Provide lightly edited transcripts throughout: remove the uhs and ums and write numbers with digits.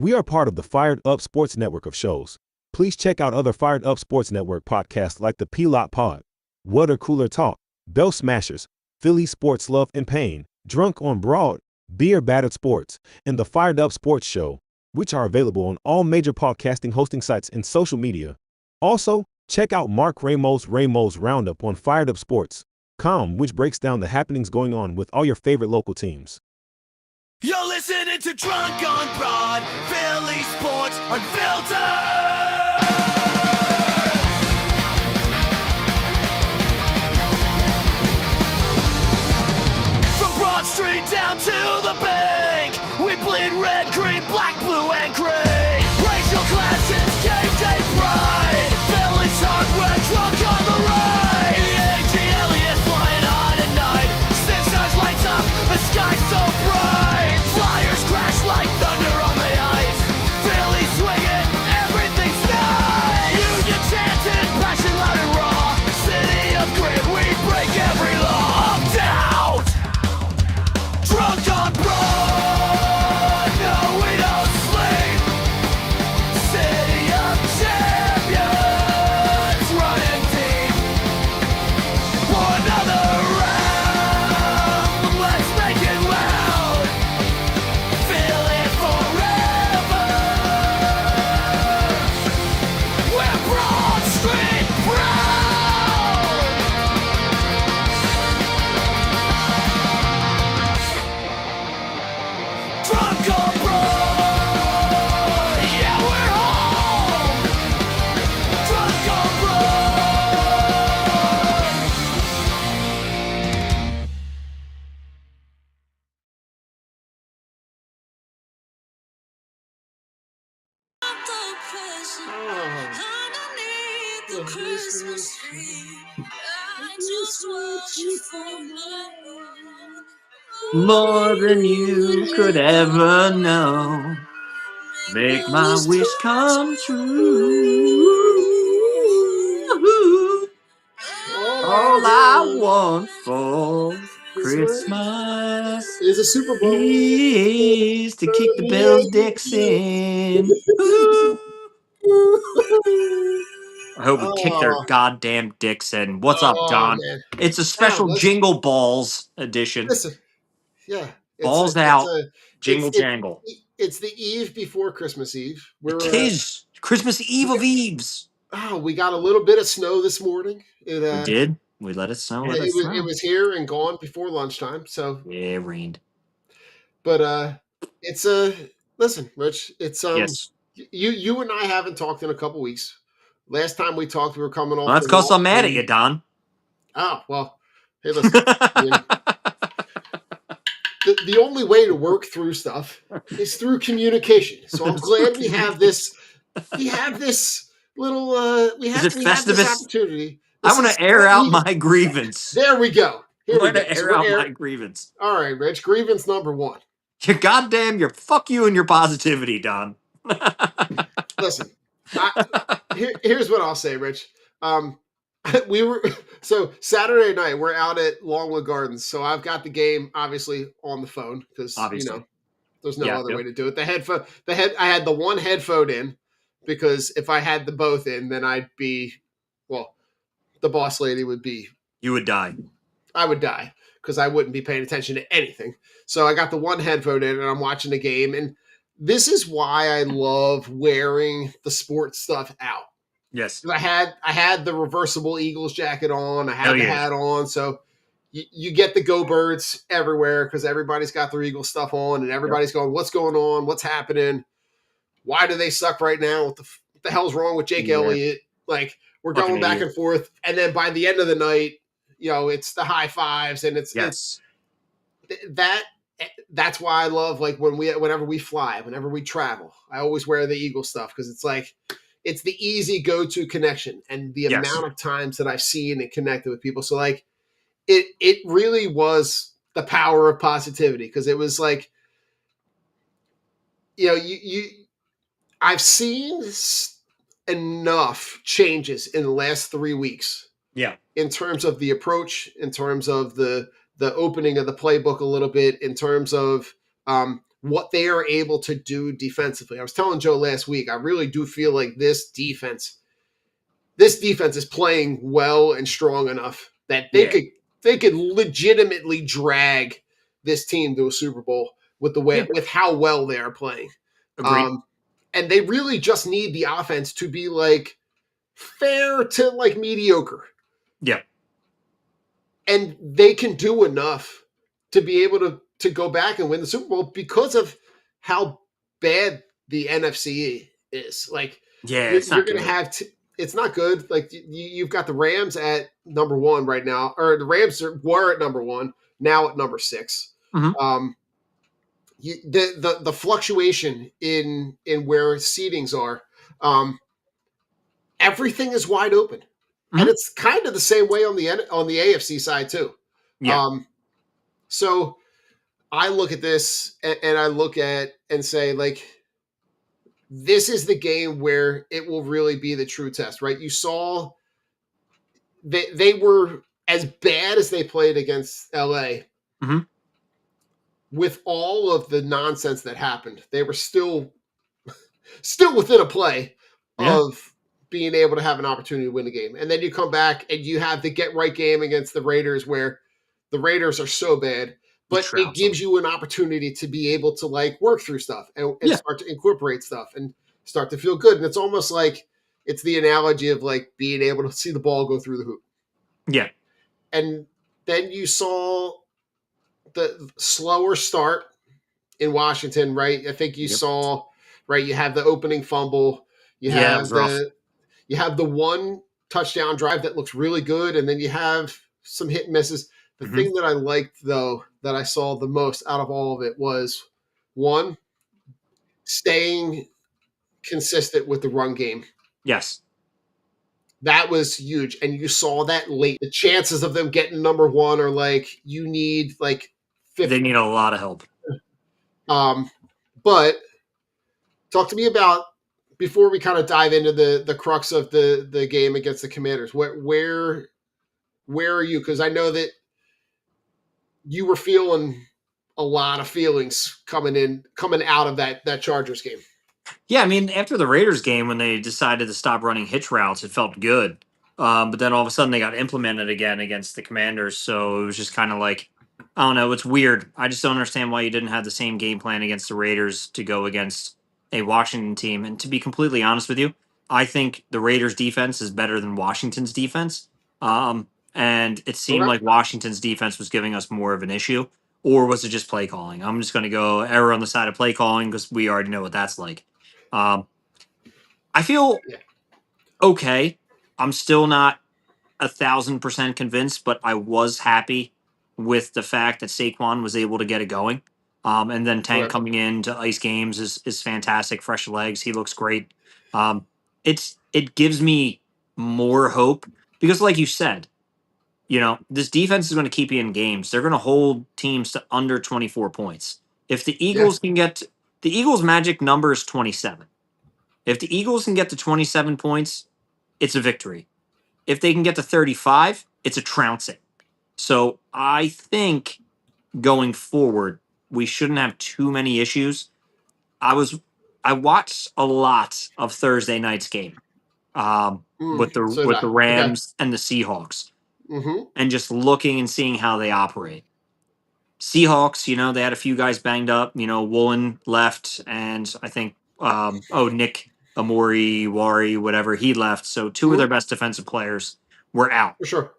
We are part of the Fired Up Sports Network of shows. Please check out other Fired Up Sports Network podcasts like the P-Lot Pod, Water Cooler Talk, Bell Smashers, Philly Sports Love and Pain, Drunk on Broad, Beer Battered Sports, and the Fired Up Sports Show, which are available on all major podcasting hosting sites and social media. Also, check out Mark Ramos' Roundup on firedupsports.com, which breaks down the happenings going on with all your favorite local teams. You're listening to Drunk on Broad, Philly Sports Unfiltered! From Broad Street down to the bank, we bleed red, green, black, blue, and gray. Racial classes, game day pride, Philly's hardware, drunk on the ride. A.G. Elliott flying high tonight, Six Stars lights up, the sky's so bright. Flyers crash like thunder on the ice. Philly swinging, everything's nice. Union chanting, passion loud and raw. City of grit, we break every law. Down, drunk on broad. No, we don't sleep. City of champions, running deep. For another round, let's make it loud. Feel it forever. We're Broad Street proud. Drunk on Broad. Yeah, we're home. Drunk on Broad. Underneath the Christmas tree, I just want you for my own. More than you could ever know. Make my wish come true. All I want for Christmas Is a Super Bowl. is to kick the Bills' dicks in. I hope we kick their Oh. goddamn dicks in. What's up, Oh, Don? man. It's a special listen. Jingle Balls edition. Listen, yeah. Balls out, jingle jangle. It's the eve before Christmas Eve. It is Christmas Eve of Eves. We got a little bit of snow this morning. We did. We let it snow. It was here and gone before lunchtime. So yeah, it rained. But it's listen, Rich. It's Yes. You and I haven't talked in a couple weeks. Last time we talked, we were coming off. Well, that's because I'm mad at you, Don. Oh well. Hey, listen. I mean, the only way to work through stuff is through communication. So I'm glad we have this. We have this little. We have this opportunity. I want to air out my grievance. There we go. I'm going to air out my grievance. All right, Rich. Grievance number one. Fuck you and your positivity, Don. Listen, here's what I'll say, Rich. So Saturday night we're out at Longwood Gardens. So I've got the game obviously on the phone because there's no other way to do it. I had the one headphone in because if I had the both in, then I'd be, well, the boss lady would be. You would die. I would die because I wouldn't be paying attention to anything. So I got the one headphone in and I'm watching the game. And this is why I love wearing the sports stuff out. Yes. I had the reversible Eagles jacket on. I had the hat on. So you get the Go Birds everywhere because everybody's got their Eagles stuff on and everybody's going, what's going on? What's happening? Why do they suck right now? What the hell's wrong with Jake Elliott? Like, we're going back and forth. And then by the end of the night, it's the high fives and it's that's why I love, like, whenever we fly, whenever we travel, I always wear the Eagle stuff because it's like, it's the easy go-to connection and the amount of times that I've seen and connected with people. So like it really was the power of positivity because it was like, I've seen enough changes in the last 3 weeks. Yeah. In terms of the approach, in terms of the opening of the playbook a little bit, in terms of what they are able to do defensively. I was telling Joe last week, I really do feel like this defense is playing well and strong enough that they could legitimately drag this team to a Super Bowl with with how well they are playing. Agreed. And they really just need the offense to be like fair to like mediocre. Yeah. And they can do enough to be able to go back and win the Super Bowl because of how bad the NFC is. Like, Yeah, you're going to have it's not good. Like, you've got the Rams at number 1 right now, or the Rams were at number 1, now at number 6. Mm-hmm. The fluctuation in where seedings are, everything is wide open, Mm-hmm. and it's kind of the same way on the AFC side too. Yeah. So I look at this and I look at and say, like, this is the game where it will really be the true test, right? You saw they were as bad as they played against LA. Mm-hmm. With all of the nonsense that happened, they were still within a play of being able to have an opportunity to win the game. And then you come back and you have the get right game against the Raiders, where the Raiders are so bad, but it gives you an opportunity to be able to like work through stuff and start to incorporate stuff and start to feel good. And it's almost like it's the analogy of like being able to see the ball go through the hoop. Yeah. And then you saw the slower start in Washington, right? I think you saw, right, you have the opening fumble, you have the one touchdown drive that looks really good, and then you have some hit and misses. The thing that I liked, though, that I saw the most out of all of it was, one, staying consistent with the run game. Yes. That was huge. And you saw that late. The chances of them getting number 1 are like, you need like 50. They need a lot of help. But talk to me about, before we kind of dive into the crux of the game against the Commanders, where are you? Because I know that you were feeling a lot of feelings coming out of that Chargers game. Yeah, I mean, after the Raiders game, when they decided to stop running hitch routes, it felt good. But then all of a sudden they got implemented again against the Commanders. So it was just kind of like, I don't know, it's weird. I just don't understand why you didn't have the same game plan against the Raiders to go against a Washington team. And to be completely honest with you, I think the Raiders defense is better than Washington's defense. And it seemed like Washington's defense was giving us more of an issue. Or was it just play calling? I'm just going to go error on the side of play calling because we already know what that's like. I feel okay. I'm still not 1,000% convinced, but I was happy with the fact that Saquon was able to get it going. And then Tank coming in to ice games is fantastic. Fresh legs, he looks great. It gives me more hope because, like you said, this defense is going to keep you in games. They're going to hold teams to under 24 points. If the Eagles can get the Eagles' magic number is 27. If the Eagles can get to 27 points, it's a victory. If they can get to 35, it's a trouncing. So I think going forward, we shouldn't have too many issues. I watched a lot of Thursday night's game with the Rams and the Seahawks, and just looking and seeing how they operate. Seahawks, they had a few guys banged up. Woolen left, and I think Nick Amori, Wari, whatever, he left. So 2 of their best defensive players were out. For sure.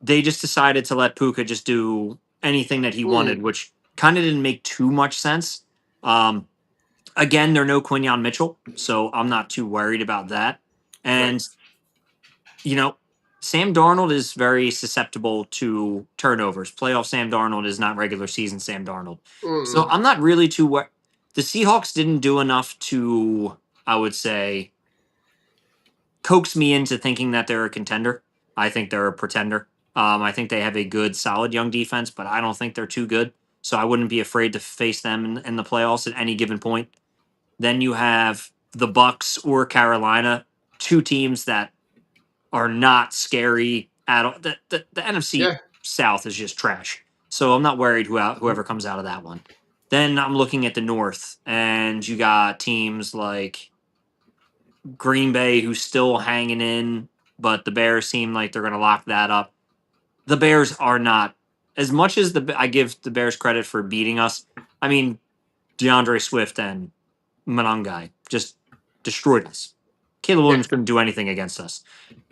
They just decided to let Puka just do anything that he wanted, which kind of didn't make too much sense. Again, they're no Quinyon Mitchell, so I'm not too worried about that. And, Sam Darnold is very susceptible to turnovers. Playoff Sam Darnold is not regular season Sam Darnold. So I'm not really too worried. The Seahawks didn't do enough to, I would say, coax me into thinking that they're a contender. I think they're a pretender. I think they have a good, solid young defense, but I don't think they're too good. So I wouldn't be afraid to face them in the playoffs at any given point. Then you have the Bucks or Carolina, 2 teams that are not scary at all. The NFC South is just trash. So I'm not worried whoever comes out of that one. Then I'm looking at the North, and you got teams like Green Bay who's still hanging in, but the Bears seem like they're going to lock that up. The Bears are not, as much as I give the Bears credit for beating us. I mean, DeAndre Swift and Monangai just destroyed us. Caleb Williams couldn't do anything against us.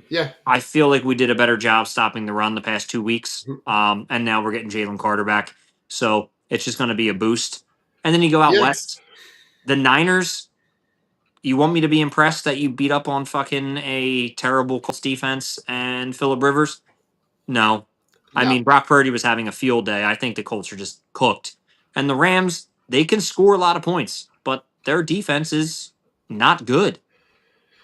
Yeah. I feel like we did a better job stopping the run the past 2 weeks. Mm-hmm. And now we're getting Jalen Carter back. So it's just going to be a boost. And then you go out west. The Niners, you want me to be impressed that you beat up on fucking a terrible Colts defense and Phillip Rivers? No. I mean, Brock Purdy was having a field day. I think the Colts are just cooked. And the Rams, they can score a lot of points, but their defense is not good.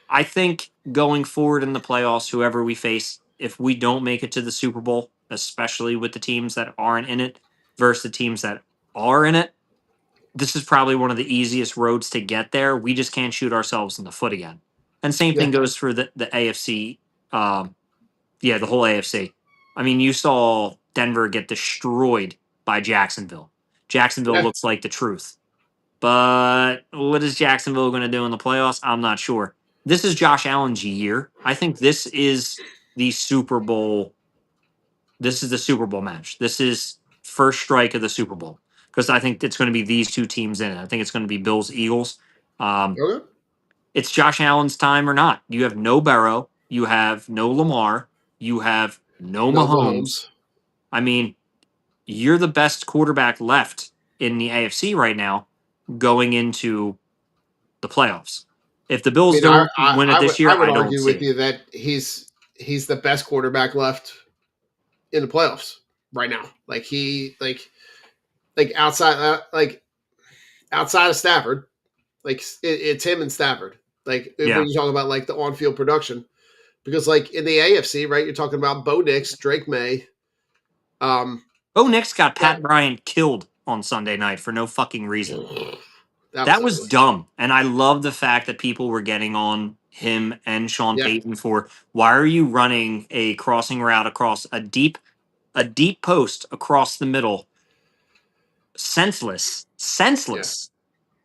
I think going forward in the playoffs, whoever we face, if we don't make it to the Super Bowl, especially with the teams that aren't in it versus the teams that are in it, this is probably one of the easiest roads to get there. We just can't shoot ourselves in the foot again. And same thing goes for the AFC. The whole AFC. I mean, you saw Denver get destroyed by Jacksonville. Jacksonville looks like the truth. But what is Jacksonville going to do in the playoffs? I'm not sure. This is Josh Allen's year. I think this is the Super Bowl. This is the Super Bowl match. This is first strike of the Super Bowl because I think it's going to be these two teams in it. I think it's going to be Bills Eagles. It's Josh Allen's time or not. You have no Burrow. You have no Lamar. You have no Mahomes. I mean, you're the best quarterback left in the AFC right now going into the playoffs. If the Bills don't win it this year, I would don't argue with you that he's the best quarterback left in the playoffs right now. Like outside of Stafford, like it's him and Stafford. Like when you talk about like the on-field production, because like in the AFC, right, you're talking about Bo Nix, Drake May. Bo Nix got Pat Bryant killed on Sunday night for no fucking reason. That was dumb. And I love the fact that people were getting on him and Sean Payton for why are you running a crossing route across a deep post across the middle? Senseless.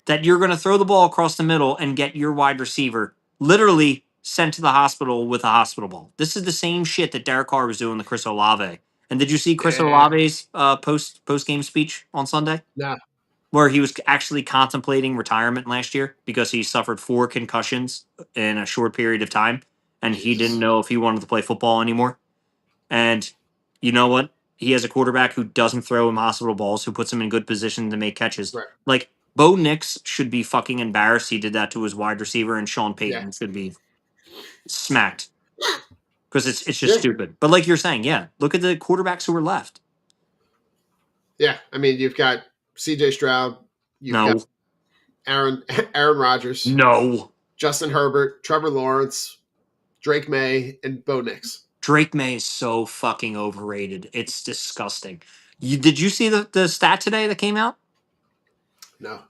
That you're going to throw the ball across the middle and get your wide receiver literally sent to the hospital with a hospital ball. This is the same shit that Derek Carr was doing to Chris Olave. And did you see Chris Olave's post game speech on Sunday? No. Where he was actually contemplating retirement last year because he suffered 4 concussions in a short period of time, and he didn't know if he wanted to play football anymore. And you know what? He has a quarterback who doesn't throw him hospital balls, who puts him in good position to make catches. Right. Like, Bo Nix should be fucking embarrassed he did that to his wide receiver, and Sean Payton should be smacked. Because it's just stupid. But like you're saying, look at the quarterbacks who were left. Yeah, I mean, you've got C.J. Stroud. You've got Aaron Rodgers. No. Justin Herbert, Trevor Lawrence, Drake May, and Bo Nix. Drake May is so fucking overrated. It's disgusting. Did you see the stat today that came out? No.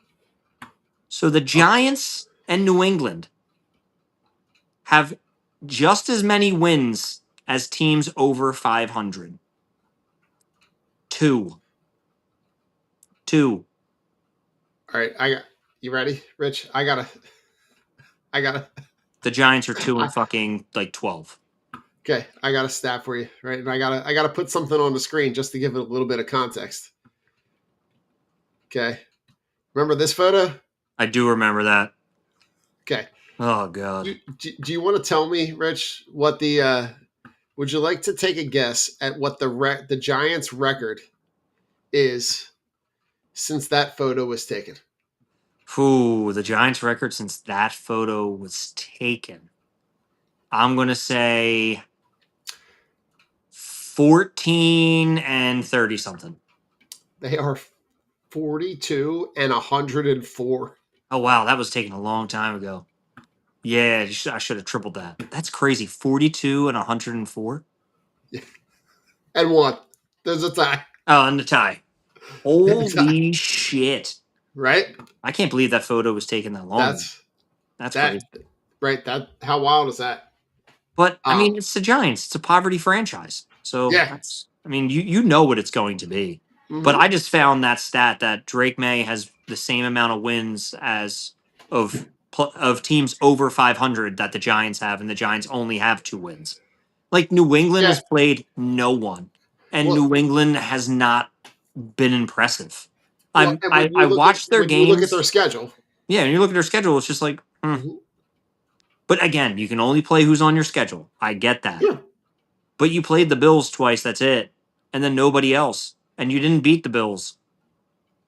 So the Giants and New England have just as many wins as teams over 500. 2. All right, you ready, Rich? I gotta. The Giants are 2 and fucking like 12. Okay, I got a stat for you, right? And I gotta put something on the screen just to give it a little bit of context. Okay, remember this photo? I do remember that. Okay. Oh God. Do you want to tell me, Rich, what the? Would you like to take a guess at what the Giants' record is since that photo was taken? Ooh, the Giants' record since that photo was taken. I'm gonna say 14 and 30 something. They are 42 and 104. Oh wow, that was taken a long time ago. Yeah, I should have tripled that. That's crazy. 42 and 104. And one. There's a tie. Oh, and the tie. Holy shit! Right? I can't believe that photo was taken that long. That's crazy. Right? How wild is that? But I mean, it's the Giants. It's a poverty franchise. So that's. I mean, you know what it's going to be. But I just found that stat that Drake May has the same amount of wins as of teams over 500 that the Giants have, and the Giants only have 2 wins. Like New England Yeah. has played no one, and Well- New England has not been impressive. Well, and I watched their when you look at games. their schedule, Yeah, and you look at their schedule, it's just like, But again, you can only play who's on your schedule. I get that. Yeah. But you played the Bills twice, that's it. And then nobody else. And you didn't beat the Bills.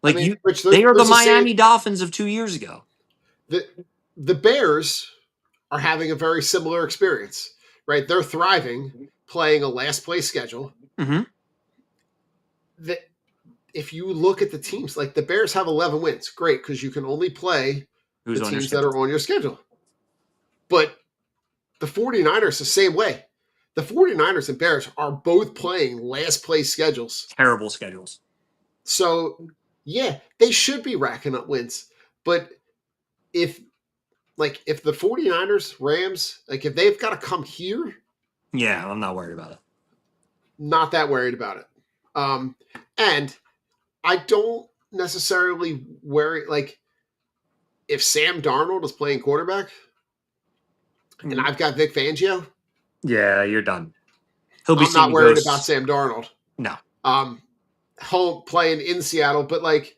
Like I mean, Rich, they are the there's a saying- Miami Dolphins of 2 years ago. the Bears are having a very similar experience, right? They're thriving playing a last place schedule. Mhm. If you look at the teams, like the Bears have 11 wins, great, because you can only play Who's the on your teams that schedule? are on your schedule. But the 49ers the same way. The 49ers and Bears are both playing last place schedules. Terrible schedules. So, yeah, they should be racking up wins. But if the 49ers, Rams, like if they've got to come here, Yeah, I'm not worried about it. not that worried about it. And I don't necessarily worry, like if Sam Darnold is playing quarterback and I've got Vic Fangio, Yeah, you're done. He'll be I'm not seeing worried ghosts. about Sam Darnold. No. Home playing in Seattle, but like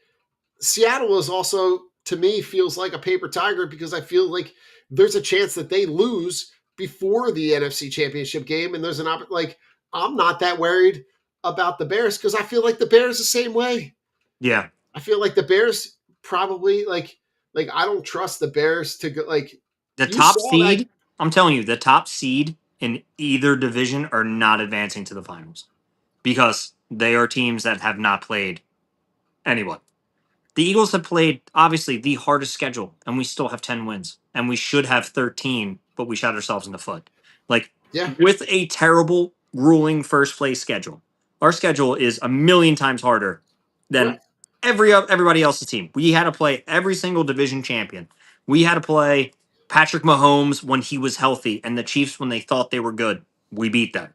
Seattle is also, to me, feels like a paper tiger because I feel like there's a chance that they lose before the NFC Championship game, and there's I'm not that worried about the Bears because I feel like the Bears the same way. Yeah. I feel like the Bears probably like I don't trust the Bears to go like The you top saw seed, that- I'm telling you, the top seed in either division are not advancing to the finals because they are teams that have not played anyone. The Eagles have played obviously the hardest schedule, and we still have 10 wins, and we should have 13, but we shot ourselves in the foot. Like Yeah. with a terrible, grueling first place schedule, our schedule is a million times harder than everybody else's team. We had to play every single division champion. We had to play Patrick Mahomes when he was healthy, and the Chiefs when they thought they were good. We beat them.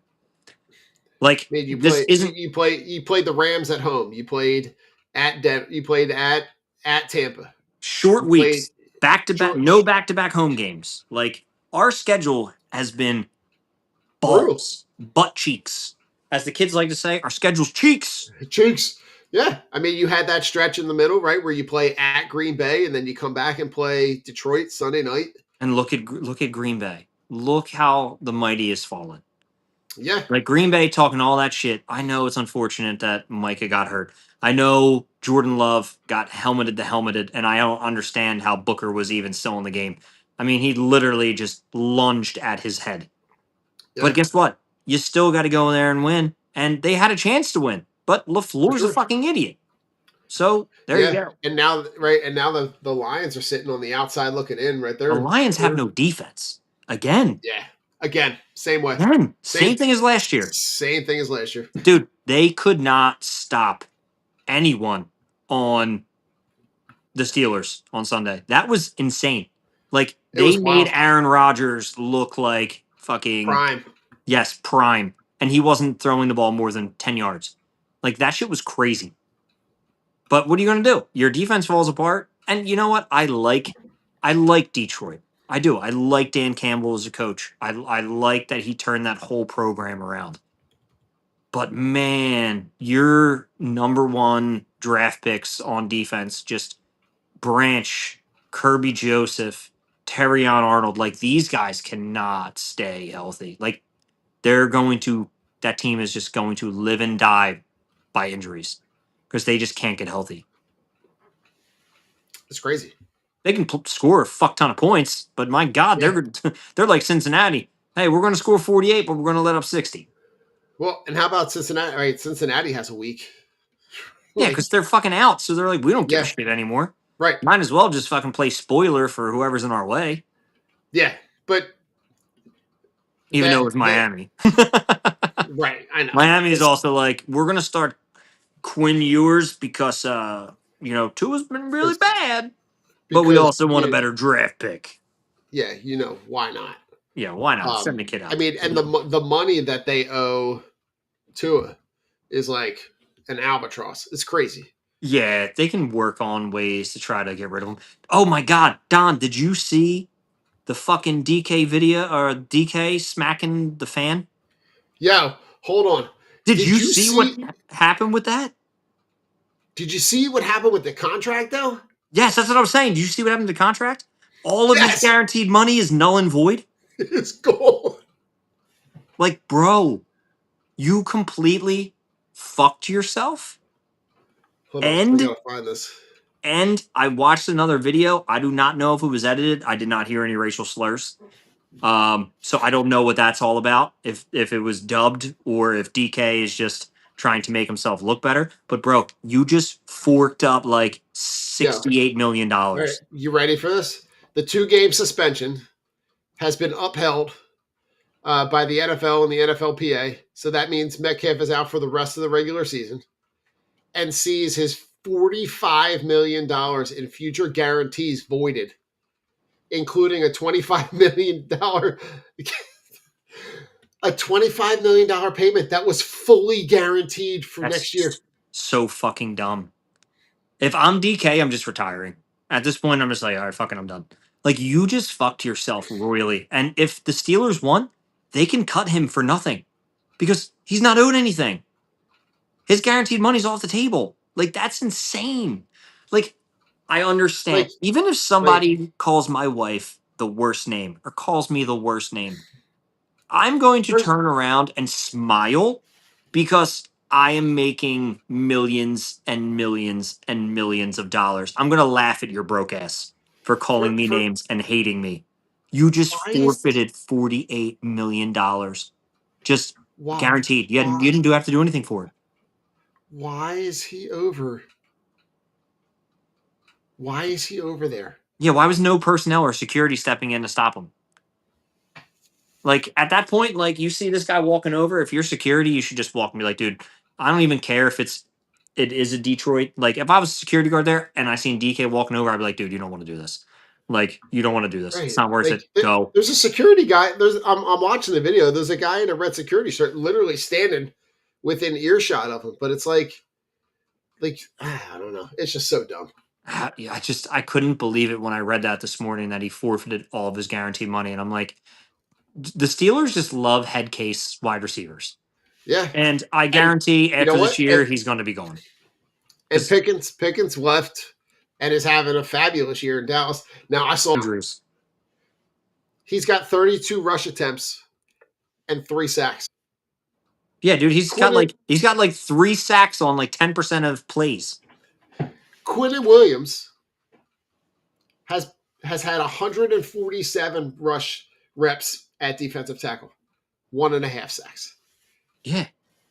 Like I mean, you this isn't you played the Rams at home. You played at Tampa. short You weeks, played back to back, short- no back to back home games. Like our schedule has been Brutal. balls, butt cheeks, as the kids like to say. Our schedule's cheeks. Cheeks. Yeah, I mean, you had that stretch in the middle, right, where you play at Green Bay and then you come back and play Detroit Sunday night. And look at Green Bay. Look how the mighty has fallen. Yeah, Like Green Bay talking all that shit. I know it's unfortunate that Micah got hurt. I know Jordan Love got helmeted, and I don't understand how Booker was even still in the game. I mean, he literally just lunged at his head. yeah. But guess what? You still got to go in there and win. And they had a chance to win, but LaFleur's Sure. a fucking idiot. So there you go. And now, the Lions are sitting on the outside looking in, right there. The Lions have no defense again. Yeah, again, same way. Again, same thing as last year. Same thing as last year. Dude, they could not stop anyone on the Steelers on Sunday. That was insane. Like It was they made wild. Aaron Rodgers look like fucking Prime. Yes, prime. And he wasn't throwing the ball more than 10 yards. Like that shit was crazy. But what are you going to do? Your defense falls apart. And you know what? I like Detroit. I do. I like Dan Campbell as a coach. I like that he turned that whole program around. But man, your number one draft picks on defense, just Branch, Kirby Joseph, Terrion Arnold, like these guys cannot stay healthy. Like that team is just going to live and die by injuries because they just can't get healthy. It's crazy. They can score a fuck ton of points, but my God, they're like Cincinnati. Hey, we're going to score 48, but we're going to let up 60. Well, and how about Cincinnati? All right, Cincinnati has a week. Yeah, because they're fucking out. So they're like, we don't give a Yeah. shit anymore. Right. Might as well just fucking play spoiler for whoever's in our way. Yeah, but Even though it's Miami. Right, I know. Miami is also like, we're going to start Quinn Ewers because, Tua's been really bad. But we also want a better draft pick. Yeah, why not? Yeah, why not? Send the kid out. I mean, and the money that they owe Tua is like an albatross. It's crazy. Yeah, they can work on ways to try to get rid of him. Oh my God, Don, did you see the fucking DK video or DK smacking the fan? Yo, hold on. Did Did you you see what see? happened with that? Did you see what happened with the contract though? Yes, that's what I was saying. Did you see what happened to the contract? All of his Yes, guaranteed money is null and void. it's gold. Like, bro, you completely fucked yourself. Hold on, we And gotta find this. I watched another video. I do not know if it was edited. I did not hear any racial slurs. So I don't know what that's all about. If it was dubbed or if DK is just trying to make himself look better. But bro, you just forked up like Yo, $68 million. all right, you ready for this? The 2-game suspension has been upheld by the NFL and the NFLPA. So that means Metcalf is out for the rest of the regular season and sees his $45 million in future guarantees voided, including a $25 million a $25 million payment that was fully guaranteed for next year. That's so fucking dumb. If I'm DK, I'm just retiring. At this point, I'm just like, all right, fucking, I'm done. Like, you just fucked yourself royally. And if the Steelers won, they can cut him for nothing because he's not owed anything. His guaranteed money's off the table. Like, that's insane. Like, I understand. Like, Even if like, somebody calls my wife the worst name or calls me the worst name, I'm going to there's turn around and smile because I am making millions and millions and millions of dollars. I'm going to laugh at your broke ass for calling me for names and hating me. You just why is forfeited $48 million. Just why guaranteed. You why didn't have to do anything for it. why is he over? Why is he over there? Yeah, why was no personnel or security stepping in to stop him? Like at that point, like you see this guy walking over, if you're security, you should just walk and be like, dude, I don't even care if it is a Detroit. Like if I was a security guard there and I seen DK walking over, I'd be like, dude, you don't want to do this. Like you don't want to do this. It's Right. not worth Like it. Go. there's a security guy. I'm watching the video. There's a guy in a red security shirt literally standing within earshot of him. But it's like I don't know. It's just so dumb. Yeah, I couldn't believe it when I read that this morning that he forfeited all of his guaranteed money. And I'm like, the Steelers just love head case wide receivers. Yeah. And I And guarantee you know after this what? year, he's going to be gone. And Pickens left and is having a fabulous year in Dallas. Now I saw Injuries. he's got 32 rush attempts and 3 sacks. Yeah, dude, he's got Quinn, like 3 sacks on like 10% of plays. Quinn Williams has had 147 rush reps at defensive tackle, 1.5 sacks. Yeah.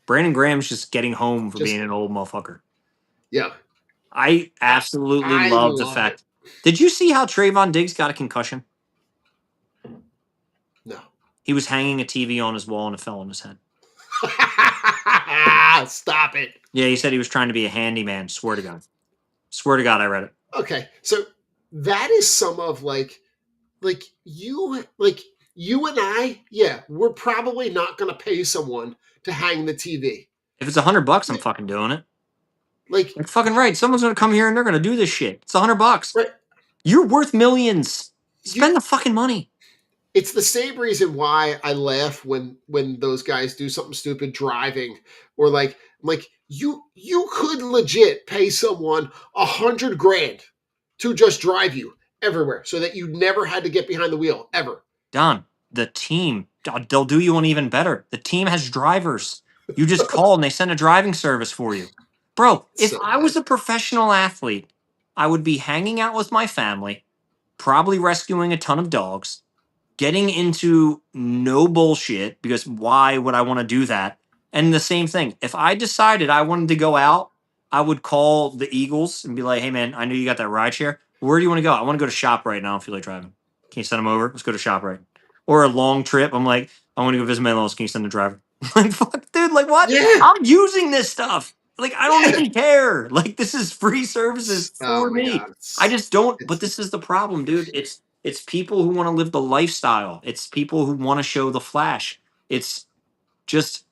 Brandon Graham's just getting home for Just being an old motherfucker. yeah, I absolutely I love the love fact. it. Did you see how Trayvon Diggs got a concussion? No. He was hanging a TV on his wall and it fell on his head. Stop it. Yeah, he said he was trying to be a handyman. Swear to God. Swear to God, I read it. Okay, so that is some of like you and I, yeah, we're probably not going to pay someone to hang the TV. If it's $100, I'm fucking doing it. Like, You're fucking right. Someone's gonna come here and they're gonna do this shit. It's $100. right? You're worth millions. Spend the fucking money. It's the same reason why I laugh when those guys do something stupid driving, or like you could legit pay someone $100,000 to just drive you everywhere so that you never had to get behind the wheel ever. Don, the team, they'll do you one even better. The team has drivers. You just call and they send a driving service for you. Bro, if So I bad. was a professional athlete, I would be hanging out with my family, probably rescuing a ton of dogs, getting into no bullshit because why would I want to do that? And the same thing, if I decided I wanted to go out, I would call the Eagles and be like, hey man, I know you got that ride share. Where do you want to go? I want to go to Shop right now. I feel like driving. Can you send them over? Let's go to Shop right. Or a long trip. I'm like, I want to go visit my in-laws. Can you send the driver? Like, fuck, dude, like what? Yeah. I'm using this stuff. Like, I don't Yeah. even care. Like, this is free services Oh for my me. god. I just don't. But It's this is the problem, dude. It's, it's, people who want to live the lifestyle. It's people who want to live the lifestyle. It's people who want to show the flash. It's just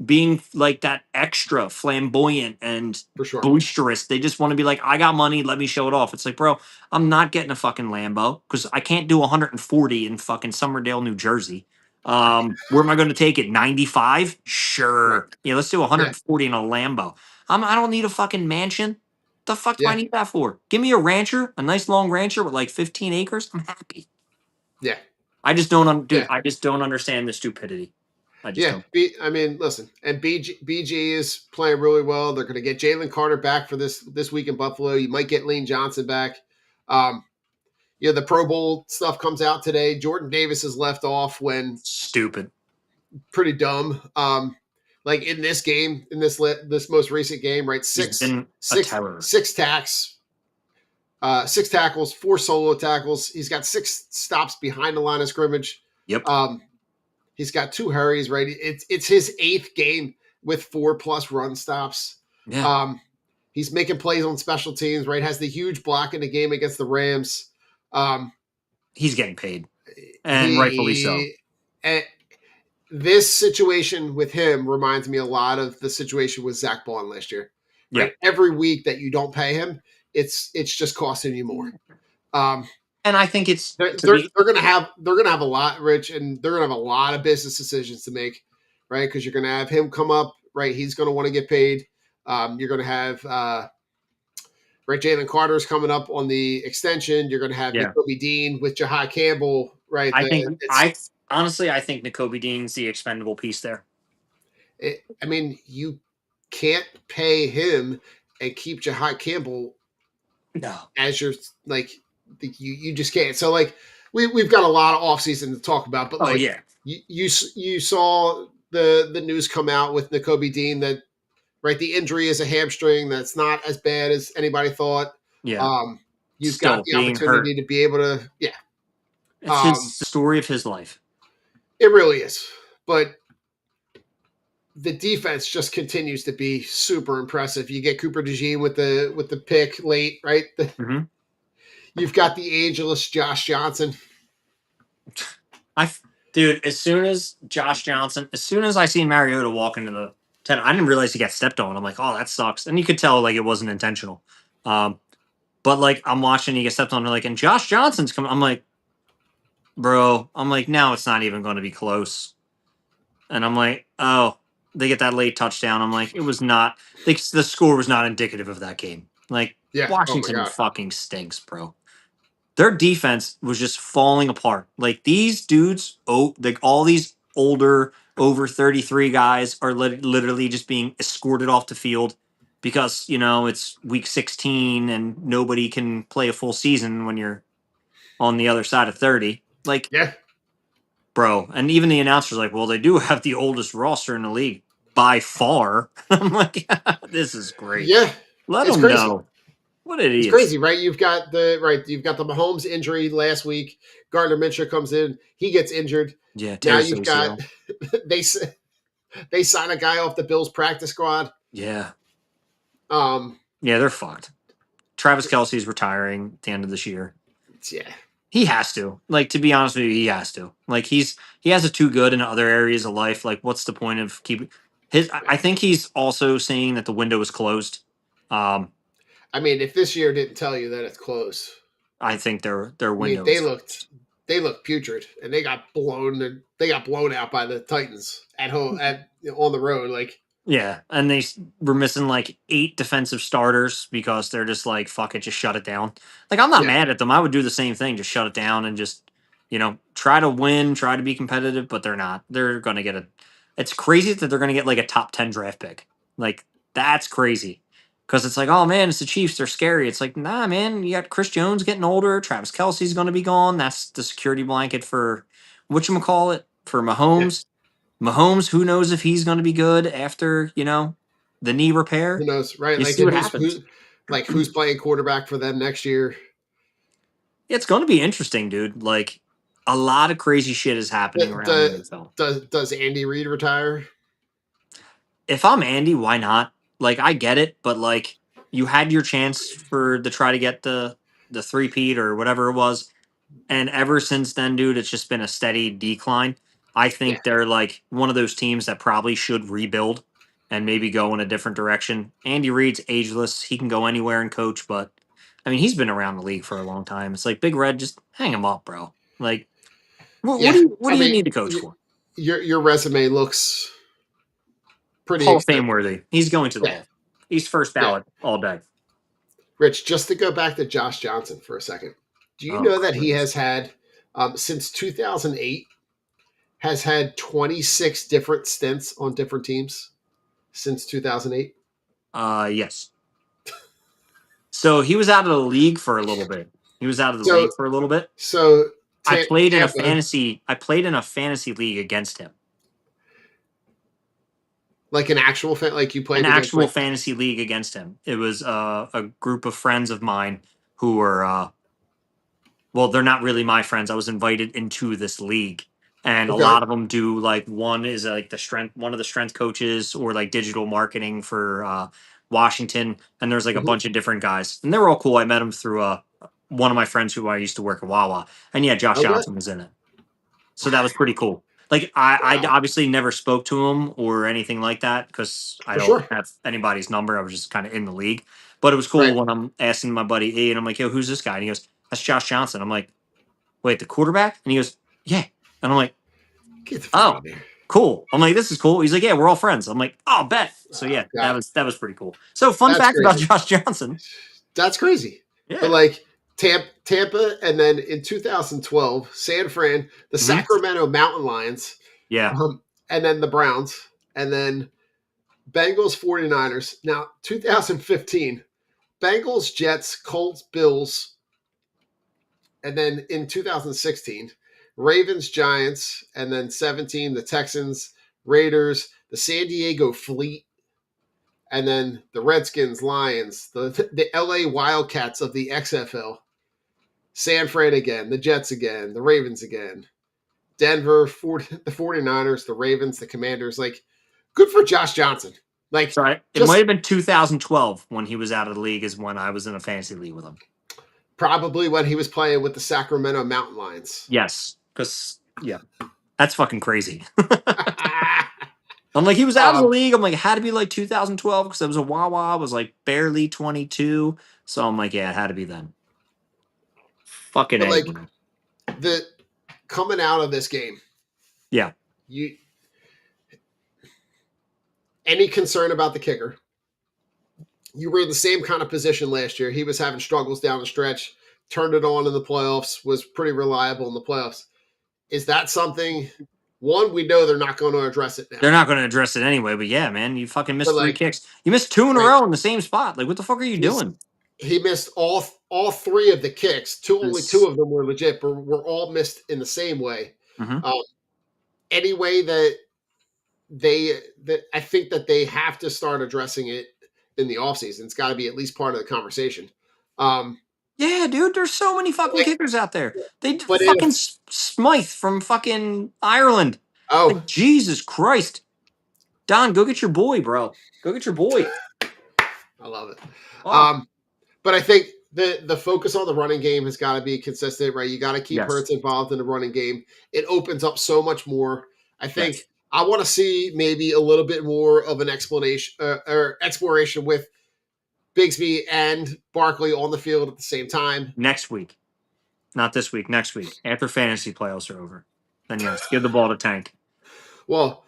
being like that extra flamboyant and For sure. boisterous. They just want to be like, I got money, let me show it off. It's like, bro, I'm not getting a fucking Lambo because I can't do 140 in fucking Somerdale, New Jersey. Where am I going to take it? 95? Right. Sure. Yeah, let's do Yeah. 140 in a Lambo. I don't need a fucking mansion. The fuck do I Yeah. need that for? Give me a rancher, a nice long rancher with like 15 acres. I'm happy. Yeah. I just don't, dude. Yeah. I just don't understand the stupidity. I just Yeah. don't. I mean, listen, and BG is playing really well. They're going to get Jalen Carter back for this week in Buffalo. You might get Lane Johnson back. The Pro Bowl stuff comes out today. Jordan Davis is left off when Stupid. pretty dumb. Like in this game, in this most recent game, right? He's been a terror. Six tackles, 4 solo tackles. He's got 6 stops behind the line of scrimmage. Yep. He's got 2 hurries, right? It's his 8th game with 4+ run stops. Yeah. He's making plays on special teams, right? Has the huge block in the game against the Rams. He's getting paid, and rightfully so. And this situation with him reminds me a lot of the situation with Zach Bond last year. Right? Yeah. Every week that you don't pay him, it's just costing you more. And I think it's they're gonna have a lot, Rich, and they're gonna have a lot of business decisions to make, right? Because you're gonna have him come up, right? He's gonna want to get paid. You're gonna have right, Jalen Carter's coming up on the extension. You're gonna have Nakobe Dean with Jahai Campbell, right? I think honestly I think Nakobe Dean's the expendable piece there. I mean, you can't pay him and keep Jahai Campbell as your like you just can't. So like we've got a lot of offseason to talk about, but like you saw the news come out with Nakobe Dean that right the injury is a hamstring that's not as bad as anybody thought. You've Still got the opportunity to be able to it's the story of his life. It really is, but the defense just continues to be super impressive. You get Cooper DeJean with the pick late, right? You've got the ageless Josh Johnson. Dude, as soon as I seen Mariota walk into the 10, I didn't realize he got stepped on. I'm like, oh, that sucks. And you could tell like it wasn't intentional. But like I'm watching, he gets stepped on. Like, and Josh Johnson's coming. I'm like, bro. I'm like, now it's not even going to be close. And I'm like, oh, they get that late touchdown. I'm like, it was not. The score was not indicative of that game. Like, Washington fucking stinks, bro. Their defense was just falling apart. Like these dudes, like all these older, over 33 guys are literally just being escorted off the field because it's week 16 and nobody can play a full season when you're on the other side of 30. Like, bro, and even the announcers like, well, they do have the oldest roster in the league by far. I'm like, this is great. Yeah, let them know. What idiots. It's crazy, right? You've got the Mahomes injury last week. Gardner Minshew comes in, he gets injured. Yeah, now you've got they sign a guy off the Bills practice squad. Yeah. Yeah, they're fucked. Travis Kelce's retiring at the end of this year. Yeah. He has to. Like, to be honest with you, he has to. Like, he has it too good in other areas of life. Like, what's the point of keeping his? I think he's also saying that the window is closed. I mean, if this year didn't tell you that it's closed, I think their window. They looked putrid, and they got blown out by the Titans at home on the road. Like, yeah, and they were missing like 8 defensive starters because they're just like, fuck it, just shut it down. Like, I'm not mad at them. I would do the same thing, just shut it down and just try to win, try to be competitive, but they're not. They're gonna get it's crazy that they're gonna get like a top 10 draft pick. Like, that's crazy. Because it's like, oh man, it's the Chiefs. They're scary. It's like, nah, man. You got Chris Jones getting older. Travis Kelce's going to be gone. That's the security blanket for whatchamacallit, for Mahomes. Yeah. Mahomes, who knows if he's going to be good after the knee repair? Who knows, right? You like, see what happens. Who's playing quarterback for them next year? It's going to be interesting, dude. Like, a lot of crazy shit is happening around the NFL. Does Andy Reid retire? If I'm Andy, why not? Like, I get it, but like, you had your chance to try to get the 3-peat or whatever it was, and ever since then, dude, it's just been a steady decline. I think they're like one of those teams that probably should rebuild and maybe go in a different direction. Andy Reid's ageless; he can go anywhere and coach, but I mean, he's been around the league for a long time. It's like Big Red, just hang him up, bro. Like, Yeah. what I do you mean, need to coach for? your resume looks pretty Hall of Fame extensive. worthy. He's going to the Yeah. Hall. He's first Yeah. ballot all day. Rich, just to go back to Josh Johnson for a second. Do you Oh, know that he Christ. has had, since 2008, has had 26 different stints on different teams since 2008? Yes. So he was out of the league for a little bit. So I played in a Tampa, fantasy. I played in a fantasy league against him. like an actual fan, like you An played against, actual like, fantasy league against him. It was a group of friends of mine who were well, they're not really my friends. I was invited into this league, and a okay, lot of them do like one is like one of the strength coaches or like digital marketing for Washington, and there's like a hmm bunch of different guys, and they were all cool. I met them through one of my friends who I used to work at Wawa, and yeah, Josh okay, Johnson was in it, so that was pretty cool. Like I wow, obviously never spoke to him or anything like that because I for don't sure, have anybody's number. I was just kind of in the league, but it was right? cool when I'm asking my buddy E, and I'm like, "Yo, who's this guy?" And he goes, "That's Josh Johnson." I'm like, "Wait, the quarterback?" And he goes, "Yeah." And I'm like, Get the fuck out "Oh, of here! cool." I'm like, "This is cool." He's like, "Yeah, we're all friends." I'm like, "Oh, bet." So Oh yeah, God, that was pretty cool. So fun that's fact about crazy. Josh Johnson. That's crazy. But Yeah. like Tampa, and then in 2012, San Fran, the Hmm. Sacramento Mountain Lions, Yeah. and then the Browns, and then Bengals 49ers. Now, 2015, Bengals, Jets, Colts, Bills, and then in 2016, Ravens, Giants, and then 17, the Texans, Raiders, the San Diego Fleet, and then the Redskins, Lions, the LA Wildcats of the XFL, San Fran again, the Jets again, the Ravens again, Denver, the 49ers, the Ravens, the Commanders. Like, good for Josh Johnson. Like, So it might just have been 2012 when he was out of the league is when I was in a fantasy league with him. probably when he was playing with the Sacramento Mountain Lions. Yes, because yeah, that's fucking crazy. I'm like, he was out of the um, league. I'm like, it had to be like 2012 because I was a Wawa. I was like barely 22. So I'm like, yeah, it had to be then. Fucking but A. like the coming out of this game, Yeah. you any concern about the kicker? You were in the same kind of position last year. He was having struggles down the stretch, turned it on in the playoffs, was pretty reliable in the playoffs. Is that something? One, we know they're not going to address it now. They're not going to address it anyway, but yeah, man, you fucking missed But three like, kicks. You missed two in a right, row in the same spot. Like, what the fuck are you doing? he missed all three of the kicks. Only two This, of them were legit, but were all missed in the same way. Mhm. Any way that I think that they have to start addressing it in the offseason. It's got to be at least part of the conversation. Yeah, dude, there's so many fucking Like, kickers out there. They but fucking if Smythe from fucking Ireland. oh, Like, Jesus Christ. Don, go get your boy, bro. Go get your boy. I love it. Fuck. But I think the focus on the running game has got to be consistent, right? You got to keep Yes. Hurts involved in the running game. It opens up so much more. I think Yes. I want to see maybe a little bit more of an explanation or exploration with Bigsby and Barkley on the field at the same time. Next week. Not this week, next week. After fantasy playoffs are over. Then yes, give the ball to Tank. Well,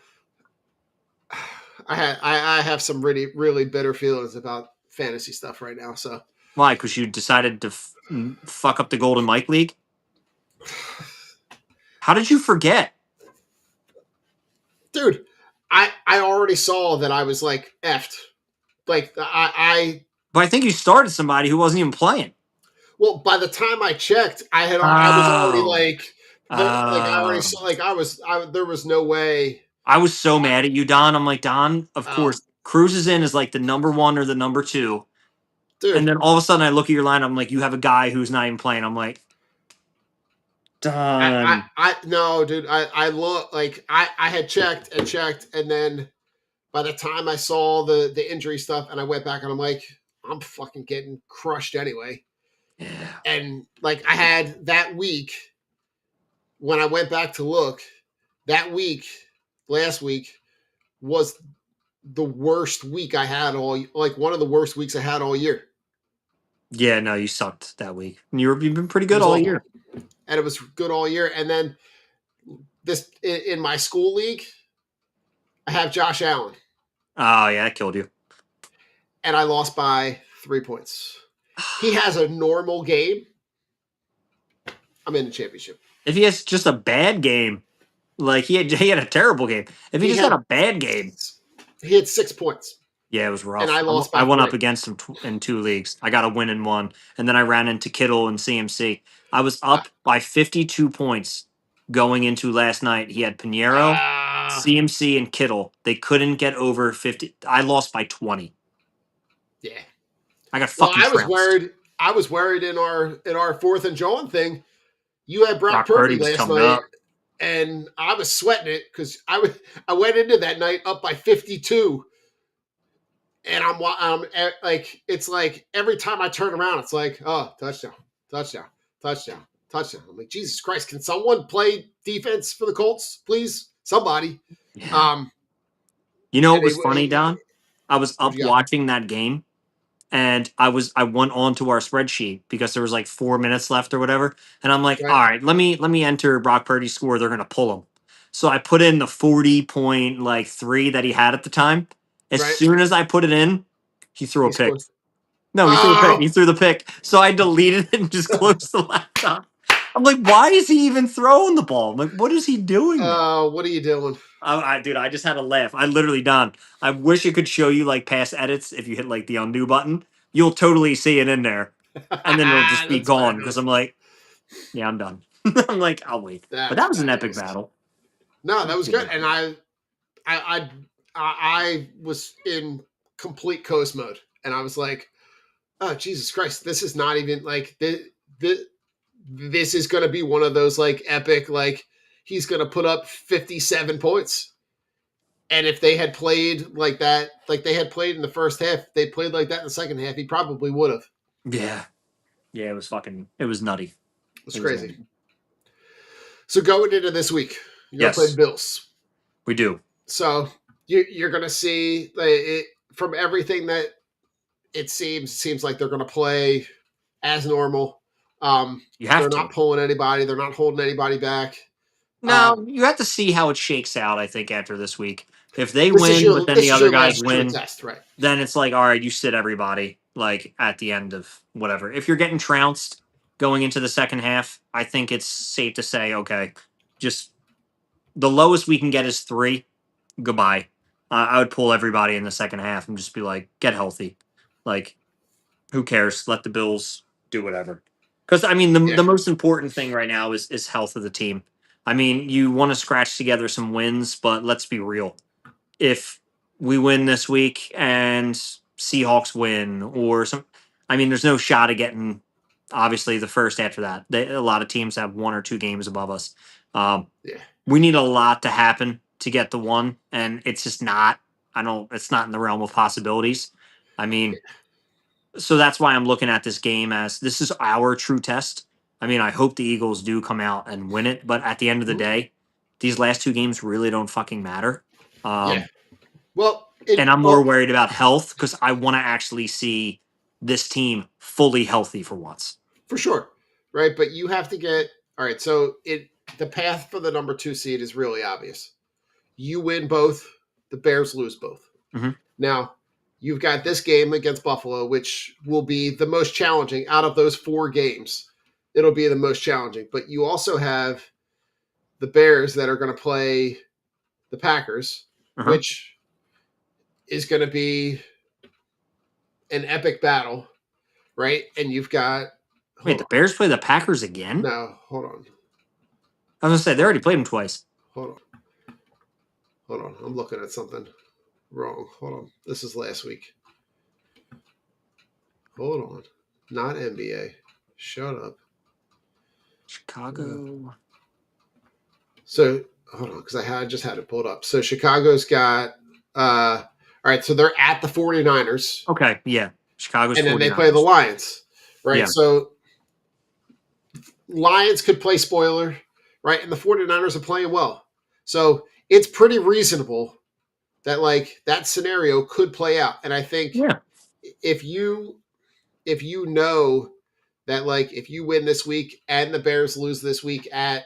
I have some really bitter feelings about fantasy stuff right now. So Why? Because you decided to fuck up the Golden Mike League? How did you forget? dude, I already saw that I was like effed. Like But I think you started somebody who wasn't even playing. well, by the time I checked, I was already Oh. like I already saw like there was no way. I was so mad at you, Don. I'm like, Don, of Um, course, Cruz is in as like the number one or the number two. And dude, then all of a sudden I look at your line, I'm like, you have a guy who's not even playing. I'm like, Don. I no, dude, I look like I had checked and checked, and then by the time I saw the injury stuff, and I went back and I'm like, I'm fucking getting crushed anyway. Yeah. And like I had that week when I went back to look, that week, last week, was the worst week I had one of the worst weeks I had all year. Yeah, no, you sucked that week. You've been pretty It good was all awful. year. And it was good all year. And then this in my school league, I have Josh Allen. Oh, yeah, that killed you. And I lost by 3 points. He has a normal game. I'm in the championship. If he has just a bad game, like he had a terrible game. If he just had a bad game, he had 6 points. Yeah, it was rough. And I lost by I went 3. up against him in 2 leagues. I got a win in one, and then I ran into Kittle and CMC. I was up by 52 points going into last night. He had Pinheiro, CMC, and Kittle. They couldn't get over 50. I lost by 20. Yeah. I got fucking trounced. I was worried in our 4th and John thing. You had Brock Purdy last night, up. And I was sweating it because I went into that night up by 52. And I'm like, it's like every time I turn around, it's like, oh, touchdown, touchdown, touchdown, touchdown. I'm like, Jesus Christ, can someone play defense for the Colts, please? Somebody. Yeah. You know what was funny, Don? I was up watching that game, and I went onto our spreadsheet because there was like 4 minutes left or whatever, and I'm like, all right, let me enter Brock Purdy's score. They're gonna pull him. So I put in the 40.3 that he had at the time. As soon as I put it in, he threw a pick. No, he threw a pick. He threw the pick. So I deleted it and just closed the laptop. I'm like, why is he even throwing the ball? I'm like, what is he doing? What are you doing? Dude, I just had to laugh. I literally, Don, I wish it could show you like past edits. If you hit like the undo button, you'll totally see it in there. And then it'll just be gone because I'm like, yeah, I'm done. I'm like, I'll wait. But that was an epic battle. No, that was good. And I was in complete coast mode. And I was like, oh, Jesus Christ, this is not even like this is going to be one of those like epic, like he's going to put up 57 points. And if they had played like that, like they had played in the first half, they played like that in the second half, he probably would have. Yeah. Yeah, it was nutty. It was crazy. Nutty. So going into this week, you're going to play Bills. We do. So you're going to see from everything that it seems like they're going to play as normal. They're not pulling anybody. They're not holding anybody back. No, you have to see how it shakes out, I think, after this week. If they win, but then the other guys win, then it's like, all right, you sit everybody like at the end of whatever. If you're getting trounced going into the second half, I think it's safe to say, okay, just the lowest we can get is 3. Goodbye. I would pull everybody in the second half and just be like, get healthy. Like, who cares? Let the Bills do whatever. Because, I mean, the most important thing right now is health of the team. I mean, you want to scratch together some wins, but let's be real. If we win this week and Seahawks win or some, I mean, there's no shot of getting, obviously, the first after that. A lot of teams have 1 or 2 games above us. We need a lot to happen to get the 1, and it's just not, it's not in the realm of possibilities. I mean, so that's why I'm looking at this game as this is our true test. I mean, I hope the Eagles do come out and win it, but at the end of the day, these last 2 games really don't fucking matter. Well, and I'm more worried about health because I want to actually see this team fully healthy for once. For sure, right? But you have to get all right. So the path for the number 2 seed is really obvious. You win both, the Bears lose both. Mm-hmm. Now, you've got this game against Buffalo, which will be the most challenging out of those 4 games. It'll be the most challenging. But you also have the Bears that are going to play the Packers, which is going to be an epic battle, right? And you've got... Wait, the Bears play the Packers again? No, hold on. I was going to say, they already played them twice. Hold on. I'm looking at something wrong. Hold on. This is last week. Hold on. Not NBA. Shut up. Chicago. So, hold on, because I just had it pulled up. So, Chicago's got, all right, so they're at the 49ers. Okay, yeah. Chicago's and then 49ers. They play the Lions, right? Yeah. So, Lions could play spoiler, right? And the 49ers are playing well. So it's pretty reasonable that like that scenario could play out. And I think if you know that like if you win this week and the Bears lose this week at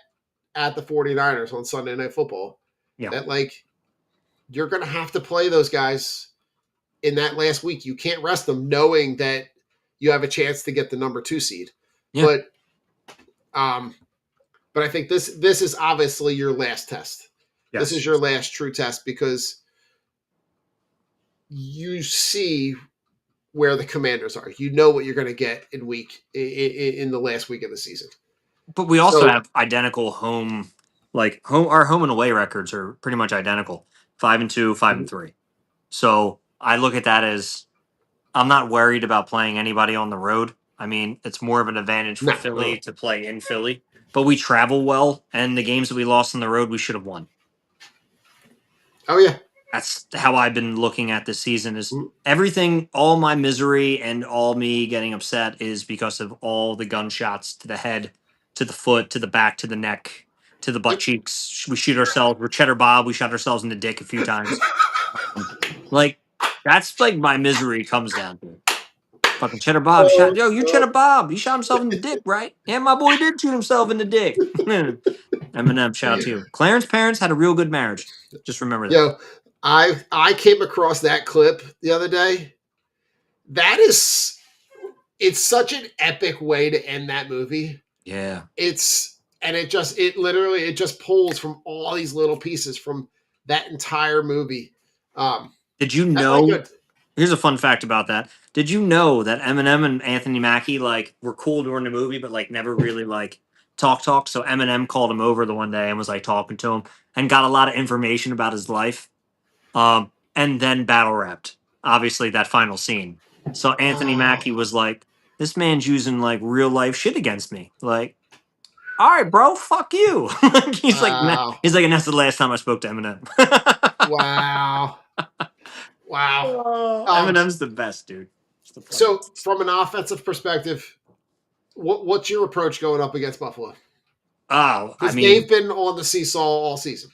the 49ers on Sunday Night Football, that like you're going to have to play those guys in that last week. You can't rest them knowing that you have a chance to get the number 2 seed. Yeah. But I think this is obviously your last test. Yes. This is your last true test because you see where the Commanders are. You know what you're going to get in the last week of the season. But we also have identical our home and away records are pretty much identical. 5-2, 5-3. So I look at that as I'm not worried about playing anybody on the road. I mean, it's more of an advantage for Philly to play in Philly. But we travel well, and the games that we lost on the road, we should have won. Oh, yeah. That's how I've been looking at this season is everything, all my misery and all me getting upset is because of all the gunshots to the head, to the foot, to the back, to the neck, to the butt cheeks. We shoot ourselves. We're Cheddar Bob. We shot ourselves in the dick a few times. Like, that's like my misery comes down to. Fucking Cheddar Bob shot. Yo, you're Cheddar Bob. He shot himself in the dick, right? Yeah, my boy did shoot himself in the dick. Eminem, shout out to you. Clarence's parents had a real good marriage. Just remember that. Yo, I came across that clip the other day. It's such an epic way to end that movie. Yeah. It just pulls from all these little pieces from that entire movie. Did you know? Here's a fun fact about that. Did you know that Eminem and Anthony Mackie like were cool during the movie, but like never really like talk? So Eminem called him over the one day and was like talking to him and got a lot of information about his life. And then battle rapped, obviously that final scene. So Anthony Mackie was like, "This man's using like real life shit against me." Like, all right, bro, fuck you. He's like, and that's the last time I spoke to Eminem. Wow. Eminem's the best, dude. So, from an offensive perspective, what's your approach going up against Buffalo? Oh, I mean, they've been on the seesaw all season.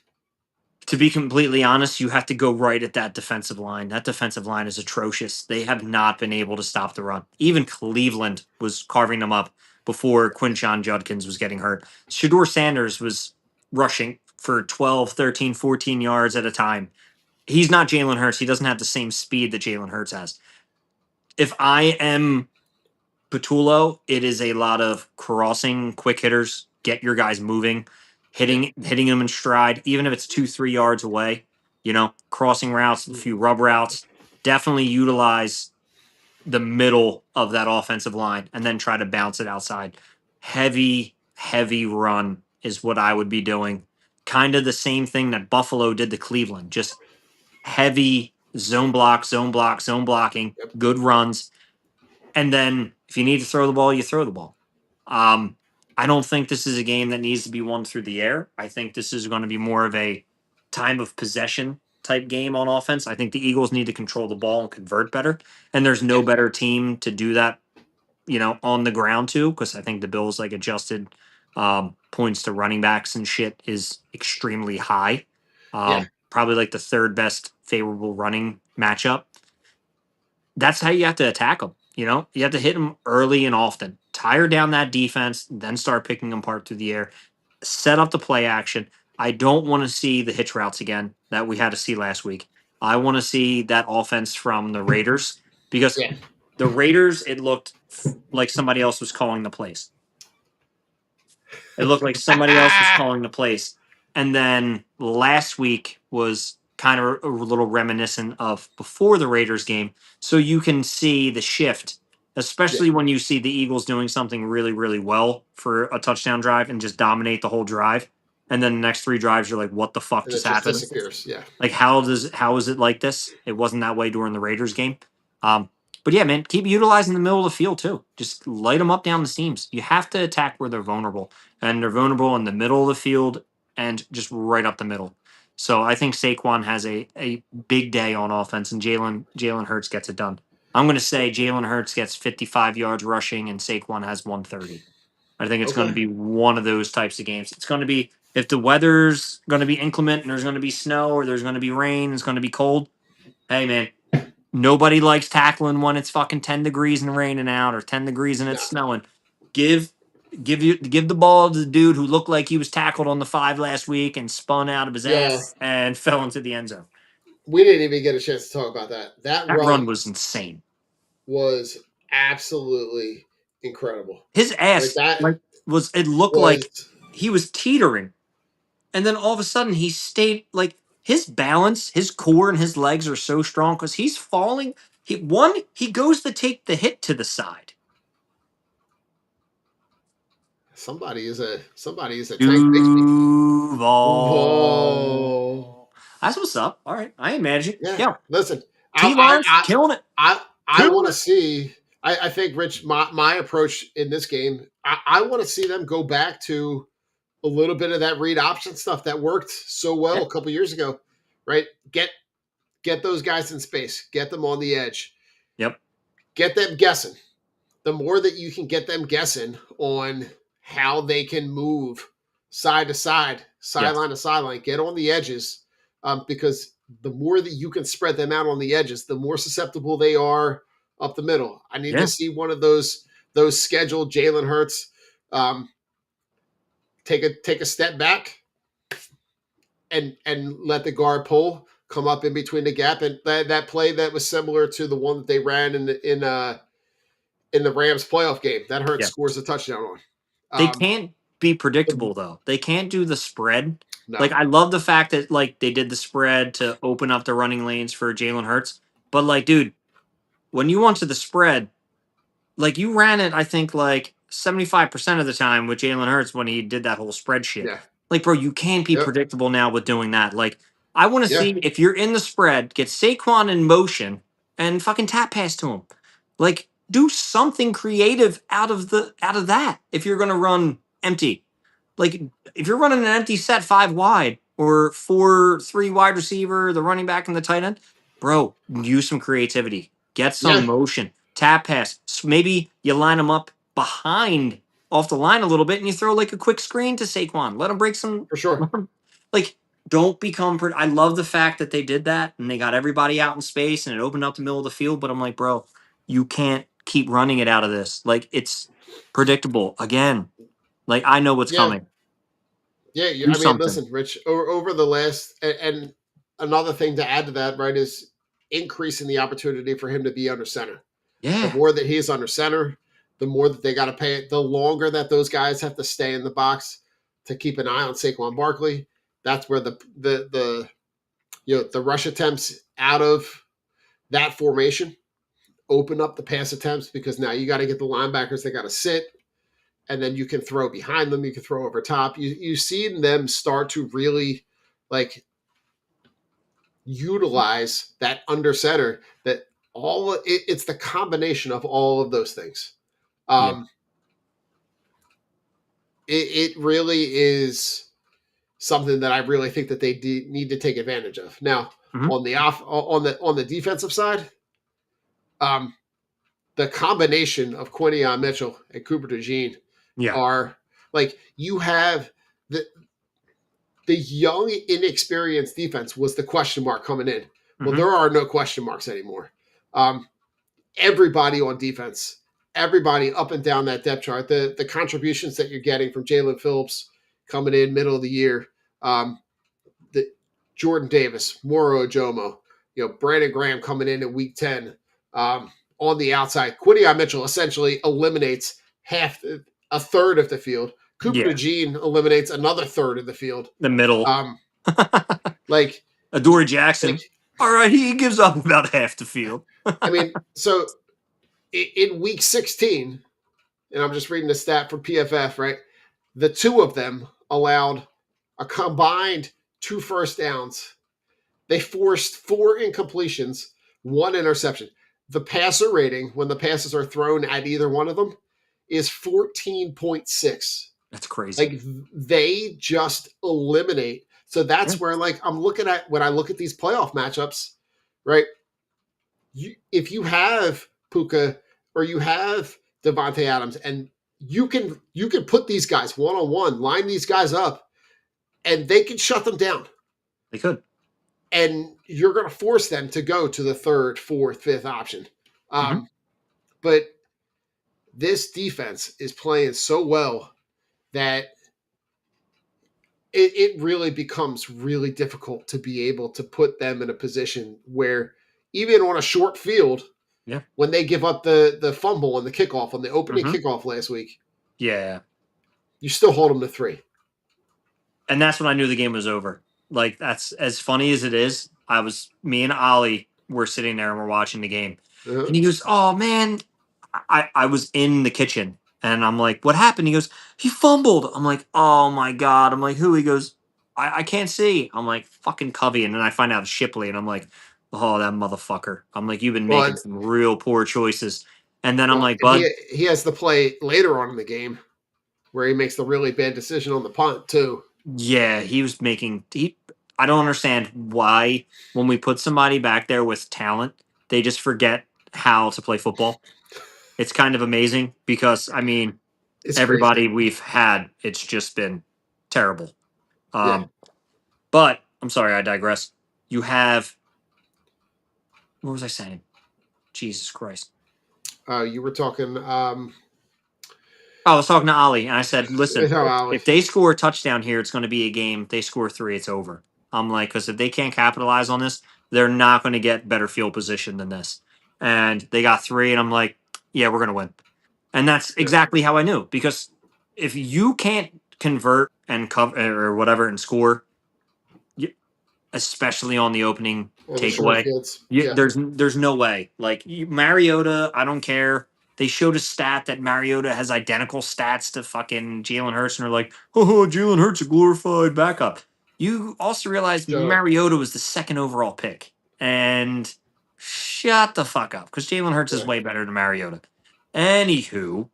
To be completely honest, you have to go right at that defensive line. That defensive line is atrocious. They have not been able to stop the run. Even Cleveland was carving them up before Quinshon Judkins was getting hurt. Shador Sanders was rushing for 12, 13, 14 yards at a time. He's not Jalen Hurts. He doesn't have the same speed that Jalen Hurts has. If I am Patullo, it is a lot of crossing, quick hitters, get your guys moving, hitting them in stride, even if it's 2-3 yards away. You know, crossing routes, a few rub routes. Definitely utilize the middle of that offensive line and then try to bounce it outside. Heavy run is what I would be doing. Kind of the same thing that Buffalo did to Cleveland. Just heavy zone blocking, good runs. And then if you need to throw the ball, you throw the ball. I don't think this is a game that needs to be won through the air. I think this is going to be more of a time of possession type game on offense. I think the Eagles need to control the ball and convert better. And there's no better team to do that, on the ground too, because I think the Bills like adjusted points to running backs and shit is extremely high. Probably like the third best favorable running matchup. That's how you have to attack them. You have to hit them early and often. Tire down that defense, then start picking them apart through the air. Set up the play action. I don't want to see the hitch routes again that we had to see last week. I want to see that offense from the Raiders because the Raiders, it looked like somebody else was calling the plays. It looked like somebody else was calling the plays. And then last week was kind of a little reminiscent of before the Raiders game. So you can see the shift, especially when you see the Eagles doing something really, really well for a touchdown drive and just dominate the whole drive. And then the next 3 drives, you're like, what the fuck just happened? Disappears. Yeah. Like, how is it like this? It wasn't that way during the Raiders game. But yeah, man, keep utilizing the middle of the field too. Just light them up down the seams. You have to attack where they're vulnerable. And they're vulnerable in the middle of the field and just right up the middle. So I think Saquon has a big day on offense, and Jalen Hurts gets it done. I'm going to say Jalen Hurts gets 55 yards rushing, and Saquon has 130. I think it's going to be one of those types of games. It's going to be If the weather's going to be inclement and there's going to be snow or there's going to be rain, it's going to be cold. Hey, man, nobody likes tackling when it's fucking 10 degrees and raining out or 10 degrees and it's No. snowing. Give the ball to the dude who looked like he was tackled on the 5 last week and spun out of his Yeah. ass and fell into the end zone. We didn't even get a chance to talk about that. That run was insane. Was absolutely incredible. His ass it looked like he was teetering. And then all of a sudden he stayed like his balance, his core and his legs are so strong because he's falling. He goes to take the hit to the side. Somebody is a Tank Duval. That's what's up. All right, I ain't mad at you. Yeah. Listen, T-Barnes killing it. I want to see. I think, Rich, my approach in this game, I want to see them go back to a little bit of that read option stuff that worked so well a couple years ago, right? Get those guys in space, get them on the edge. Yep. Get them guessing. The more that you can get them guessing on how they can move side to side, sideline to sideline, get on the edges, because the more that you can spread them out on the edges, the more susceptible they are up the middle. I need to see one of those scheduled Jalen Hurts take a step back and let the guard pull, come up in between the gap, and that play that was similar to the one that they ran in the Rams playoff game that Hurts scores a touchdown on. They can't be predictable though. They can't do the spread. No. Like I love the fact that like they did the spread to open up the running lanes for Jalen Hurts. But like, dude, when you went to the spread, like you ran it, I think like 75% of the time with Jalen Hurts when he did that whole spread shit. Yeah. Like, bro, you can't be predictable now with doing that. Like, I want to see if you're in the spread, get Saquon in motion and fucking tap pass to him. Like, do something creative out of that if you're gonna run empty. Like, if you're running an empty set 5 wide or 4-3 wide receiver, the running back and the tight end, bro, use some creativity. Get some motion. Tap pass. Maybe you line them up behind off the line a little bit and you throw like a quick screen to Saquon. Let him break some. For sure. Like, don't become. I love the fact that they did that and they got everybody out in space and it opened up the middle of the field. But I'm like, bro, you can't keep running it out of this. Like, it's predictable again. Like, I know what's coming. Yeah, I mean, listen, Rich, over the last, and another thing to add to that, right, is increasing the opportunity for him to be under center. Yeah. The more that he is under center, the more that they got to pay it. The longer that those guys have to stay in the box to keep an eye on Saquon Barkley, that's where the rush attempts out of that formation open up the pass attempts, because now you got to get the linebackers, they got to sit, and then you can throw behind them, you can throw over top. You see them start to really like utilize that under center, that it's the combination of all of those things. It really is something that I really think that they need to take advantage of. Now, on the defensive side, the combination of Quinyon Mitchell and Cooper DeJean are like, you have the young, inexperienced defense was the question mark coming in. Well, there are no question marks anymore. Everybody on defense, everybody up and down that depth chart, the contributions that you're getting from Jalen Phillips coming in middle of the year, the Jordan Davis, Moro Ojomo, Brandon Graham coming in at week 10, on the outside. Quinyon Mitchell essentially eliminates a third of the field. Cooper DeJean eliminates another third of the field. The middle. Like Adoree Jackson. All right, he gives up about half the field. I mean, so in week 16, and I'm just reading the stat from PFF, right? The two of them allowed a combined 2 first downs. They forced 4 incompletions, 1 interception. The passer rating, when the passes are thrown at either one of them, is 14.6. That's crazy. Like, they just eliminate. So that's where, like, I'm looking at, when I look at these playoff matchups, right? If you have Puka or you have Devontae Adams, and you can put these guys one-on-one, line these guys up, and they can shut them down. They could. And you're going to force them to go to the third, fourth, fifth option. But this defense is playing so well that it really becomes really difficult to be able to put them in a position where even on a short field, when they give up the fumble and the kickoff on the opening kickoff last week, you still hold them to 3. And that's when I knew the game was over. Like, that's as funny as it is. Me and Ollie were sitting there and we're watching the game. And he goes, "Oh man," I was in the kitchen and I'm like, "What happened?" He goes, "He fumbled." I'm like, "Oh my God." I'm like, "Who?" He goes, I can't see." I'm like, "Fucking Covey." And then I find out Shipley and I'm like, "Oh, that motherfucker." I'm like, "You've been making some real poor choices." And then I'm like, "Bud." He has the play later on in the game where he makes the really bad decision on the punt too. Yeah, he was making. I don't understand why when we put somebody back there with talent, they just forget how to play football. It's kind of amazing because I mean, It's everybody crazy. we've had, it's just been terrible. Yeah. But I'm sorry, I digress. You have what was I saying? Jesus Christ. You were talking. I was talking to Ollie, and I said, "Listen, Ollie. if they score a touchdown here, it's going to be a game. If they score 3, it's over." I'm like, because if they can't capitalize on this, they're not going to get better field position than this. And they got 3, and I'm like, "Yeah, we're going to win." And that's exactly how I knew. Because if you can't convert and cover or whatever and score, especially on the opening takeaway, there's no way. Like Mariota, I don't care. They showed a stat that Mariota has identical stats to fucking Jalen Hurts, and they're like, "Oh, Jalen Hurts a glorified backup." You also realize Mariota was the 2nd overall pick, and shut the fuck up because Jalen Hurts is way better than Mariota. Anywho,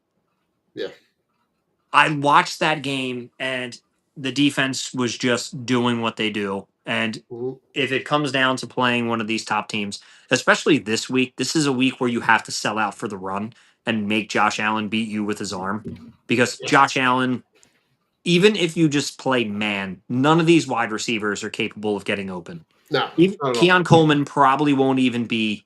I watched that game, and the defense was just doing what they do. And if it comes down to playing one of these top teams, especially this week, this is a week where you have to sell out for the run and make Josh Allen beat you with his arm. Because Josh Allen, even if you just play man, none of these wide receivers are capable of getting open. No. Keon Coleman probably won't even be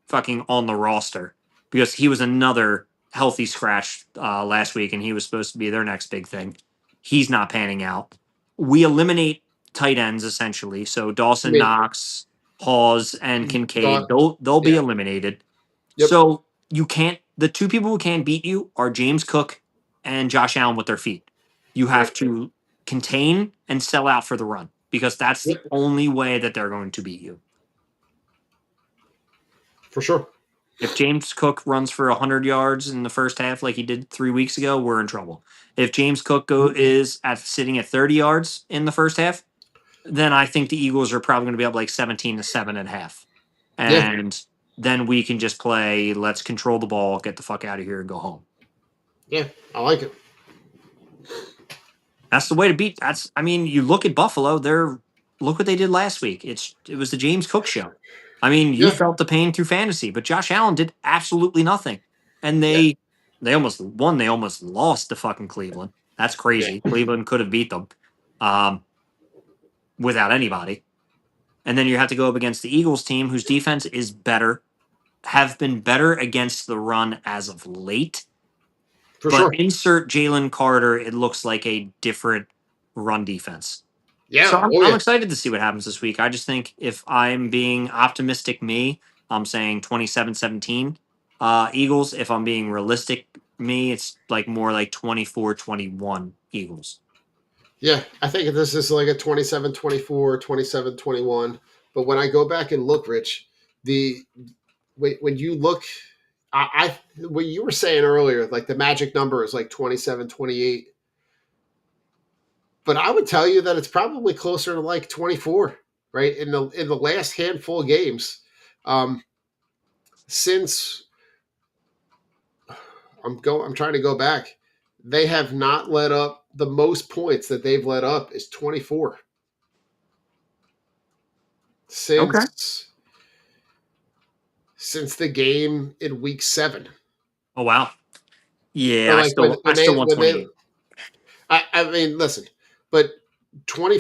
fucking on the roster because he was another healthy scratch last week and he was supposed to be their next big thing. He's not panning out. We eliminate tight ends essentially. So Dawson Knox, Hawes, and Kincaid, they'll be eliminated. So you can't, the 2 people who can't beat you are James Cook and Josh Allen with their feet. You have to contain and sell out for the run because that's the only way that they're going to beat you. For sure. If James Cook runs for 100 yards in the first half like he did 3 weeks ago, we're in trouble. If James Cook is sitting at 30 yards in the first half, then I think the Eagles are probably going to be up like 17-7 at half. And then we can just play, let's control the ball, get the fuck out of here and go home. Yeah, I like it. That's the way to beat. You look at Buffalo, look what they did last week. It was the James Cook show. I mean, you felt the pain through fantasy, but Josh Allen did absolutely nothing. And they almost won. They almost lost to fucking Cleveland. That's crazy. Cleveland could have beat them without anybody. And then you have to go up against the Eagles team, whose defense is better, have been better against the run as of late. Insert Jalen Carter, it looks like a different run defense. Yeah. So I'm excited to see what happens this week. I just think if I'm being optimistic I'm saying 27-17 Eagles. If I'm being realistic it's like more like 24-21 Eagles. Yeah, I think this is like a 27-24, 27-21. But when I go back and look, Rich, when you look, what you were saying earlier, like the magic number is like 27-28. But I would tell you that it's probably closer to like 24, right? In the last handful of games, since I'm trying to go back, they have not let up. The most points that they've let up is 24. Since the game in week 7. Oh wow. Yeah, I still want 28. I mean, listen, but 20.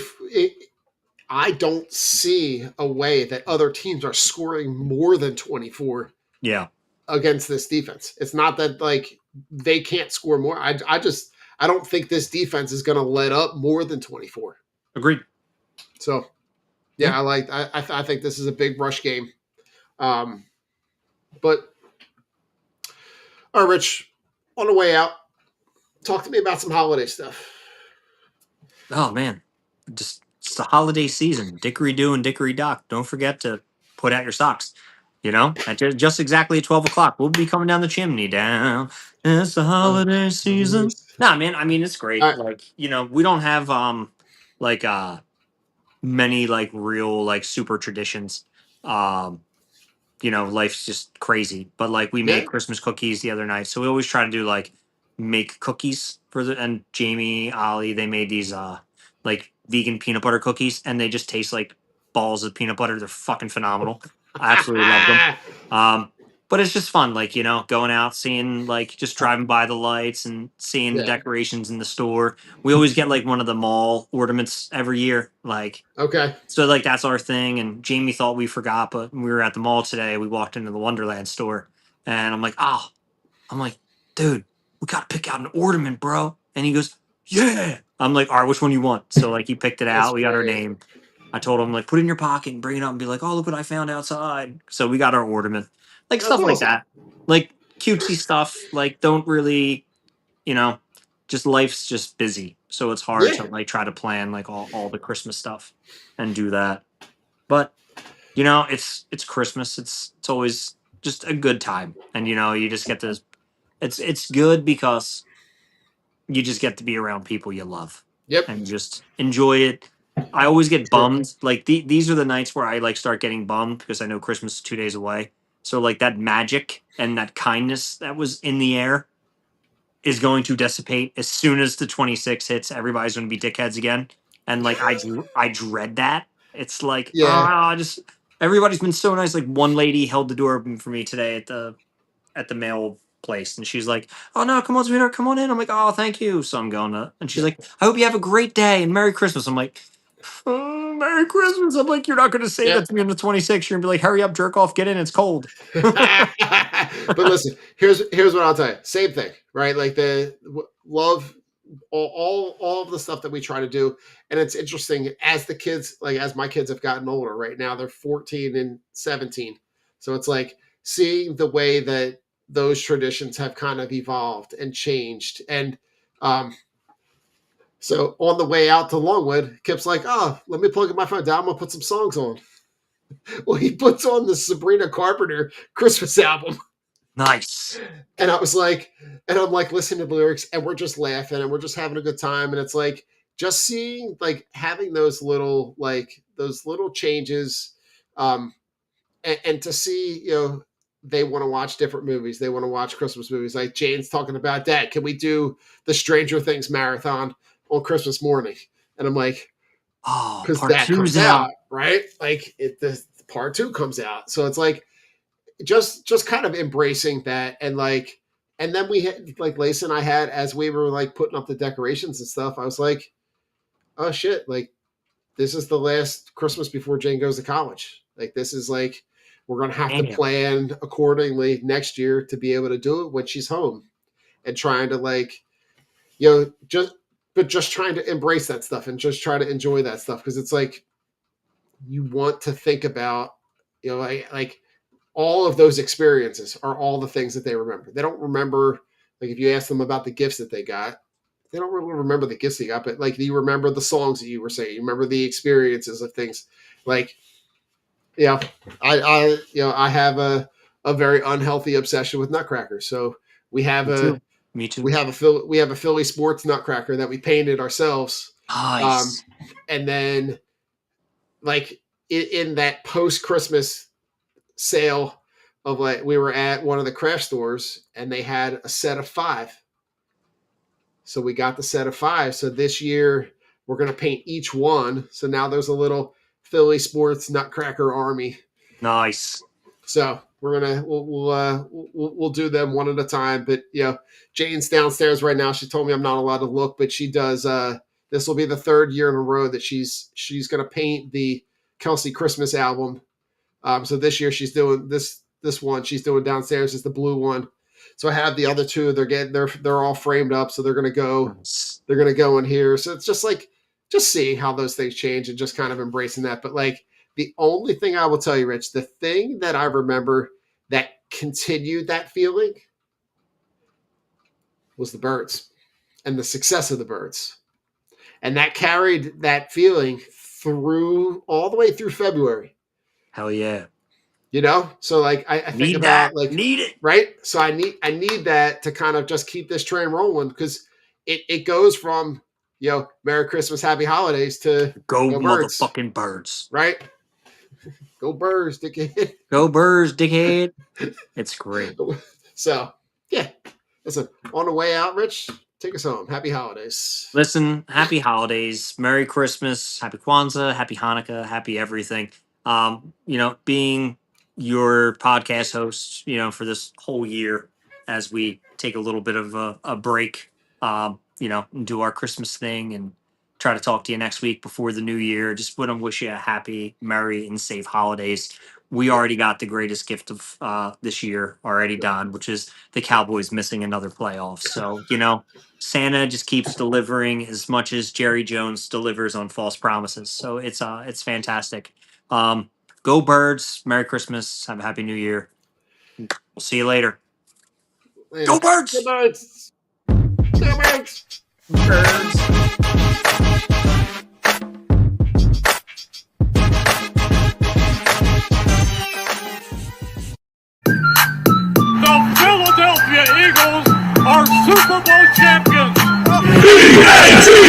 I don't see a way that other teams are scoring more than 24. Yeah. Against this defense. It's not that like they can't score more. I don't think this defense is going to let up more than 24. Agreed. So yeah. I think this is a big rush game. But all right, Rich, on the way out, talk to me about some holiday stuff. Oh man, just it's the holiday season. Dickory do and dickory dock. Don't forget to put out your socks. You know, at just exactly at 12 o'clock, we'll be coming down the chimney. Down, it's the holiday season. Nah, man. I mean, it's All great. right. Like we don't have like many like real like super traditions. Um, life's just crazy. But like we Yeah. made Christmas cookies the other night, so we always try to do like make cookies for the and Jamie, Ollie, they made these like vegan peanut butter cookies, and they just taste like balls of peanut butter. They're fucking phenomenal. I absolutely love them. Um, but it's just fun, like going out, seeing like just driving by the lights and seeing the Yeah. decorations in the store. We always get like one of the mall ornaments every year, like Okay. so like that's our thing. And Jamie thought we forgot, but when we were at the mall today, we walked into the Wonderland store, and I'm like, dude, we gotta pick out an ornament, bro. And he goes, yeah. I'm like, all right, which one you want? So like he picked it That's out. We got our great. name. I told him like put it in your pocket and bring it up and be like, oh look what I found outside. So we got our ornament, like That's stuff like awesome. that, like cutesy stuff. Like don't really, you know, just life's just busy, so it's hard to Yeah. like try to plan like all the Christmas stuff and do that. But it's Christmas. It's always just a good time, and you just get to. It's good because you just get to be around people you love Yep. and just enjoy it. I always get True. bummed. Like these are the nights where I like start getting bummed because I know Christmas is 2 days away. So like that magic and that kindness that was in the air is going to dissipate as soon as the 26 hits. Everybody's going to be dickheads again, and like I dread that. It's like Yeah. just everybody's been so nice. Like one lady held the door open for me today at the mail place, and she's like, "Oh no, come on, sweetheart, come on in." I'm like, "Oh, thank you." So I'm going to, and she's Yeah. like, "I hope you have a great day and Merry Christmas." I'm like, "Oh, Merry Christmas." I'm like, "You're not going to say Yep. that to me on the 26th. You're going to be like, hurry up, jerk off, get in. It's cold." But listen, here's what I'll tell you. Same thing, right? Like love all of the stuff that we try to do, and it's interesting as the kids, like as my kids have gotten older. Right now, they're 14 and 17, so it's like seeing the way that those traditions have kind of evolved and changed. And so on the way out to Longwood, Kip's like, "Oh, let me plug in my phone down. I'm gonna put some songs on." Well, he puts on the Sabrina Carpenter Christmas album. Nice. And I was like, and I'm like listening to the lyrics, and we're just laughing and we're just having a good time. And it's like just seeing like having those little changes, and to see, they want to watch different movies. They want to watch Christmas movies. Like Jane's talking about that. Can we do the Stranger Things marathon on Christmas morning? And I'm like, Oh, because part that two's comes out, out. right? Like the part two comes out. So it's like just kind of embracing that. And then we had like Lace and I had, as we were like putting up the decorations and stuff, I was like, oh shit, like this is the last Christmas before Jane goes to college. Like this is like we're gonna have to Damn. plan accordingly next year to be able to do it when she's home. And trying to like, just trying to embrace that stuff and just try to enjoy that stuff, because it's like you want to think about, like all of those experiences are all the things that they remember. They don't remember, like if you ask them about the gifts that they got, they don't really remember the gifts they got, but like you remember the songs that you were saying, you remember the experiences of things. Like, yeah, I have a very unhealthy obsession with nutcrackers. So we have Me too. Me too. we have a Philly sports nutcracker that we painted ourselves. Nice. And then like in that post Christmas sale of like, we were at one of the craft stores and they had a set of 5. So we got the set of 5. So this year we're going to paint each one. So now there's a little Philly sports nutcracker army. Nice. So we'll do them one at a time. But Jane's downstairs right now. She told me I'm not allowed to look, but she does the this will be the third year in a row that she's going to paint the Kelsey Christmas album. So this year she's doing this one. She's doing downstairs is the blue one. So I have the other two. They're all framed up. So they're going to go. They're going to go in here. So it's just seeing how those things change and just kind of embracing that. But like the only thing I will tell you, Rich, the thing that I remember that continued that feeling was the birds and the success of the birds. And that carried that feeling through all the way through February. Hell yeah. So like I think about like need it, right. So I need that to kind of just keep this train rolling because it goes from Merry Christmas, Happy Holidays to go birds. motherfucking birds, right? Go birds, dickhead. Go birds, dickhead. It's great. So yeah, listen, on the way out, Rich, take us home. Happy holidays. Listen, happy holidays, Merry Christmas, Happy Kwanzaa, Happy Hanukkah, Happy everything. Being your podcast host, for this whole year as we take a little bit of a break, and do our Christmas thing and try to talk to you next week before the new year. Just want to wish you a happy, merry, and safe holidays. We already got the greatest gift of this year already done, which is the Cowboys missing another playoff. So, Santa just keeps delivering as much as Jerry Jones delivers on false promises. So it's fantastic. Go Birds. Merry Christmas. Have a happy new year. We'll see you later. Go Birds! Go Birds! Go Birds! Birds! The Philadelphia Eagles are Super Bowl champions. E-A-G-L-E-S-E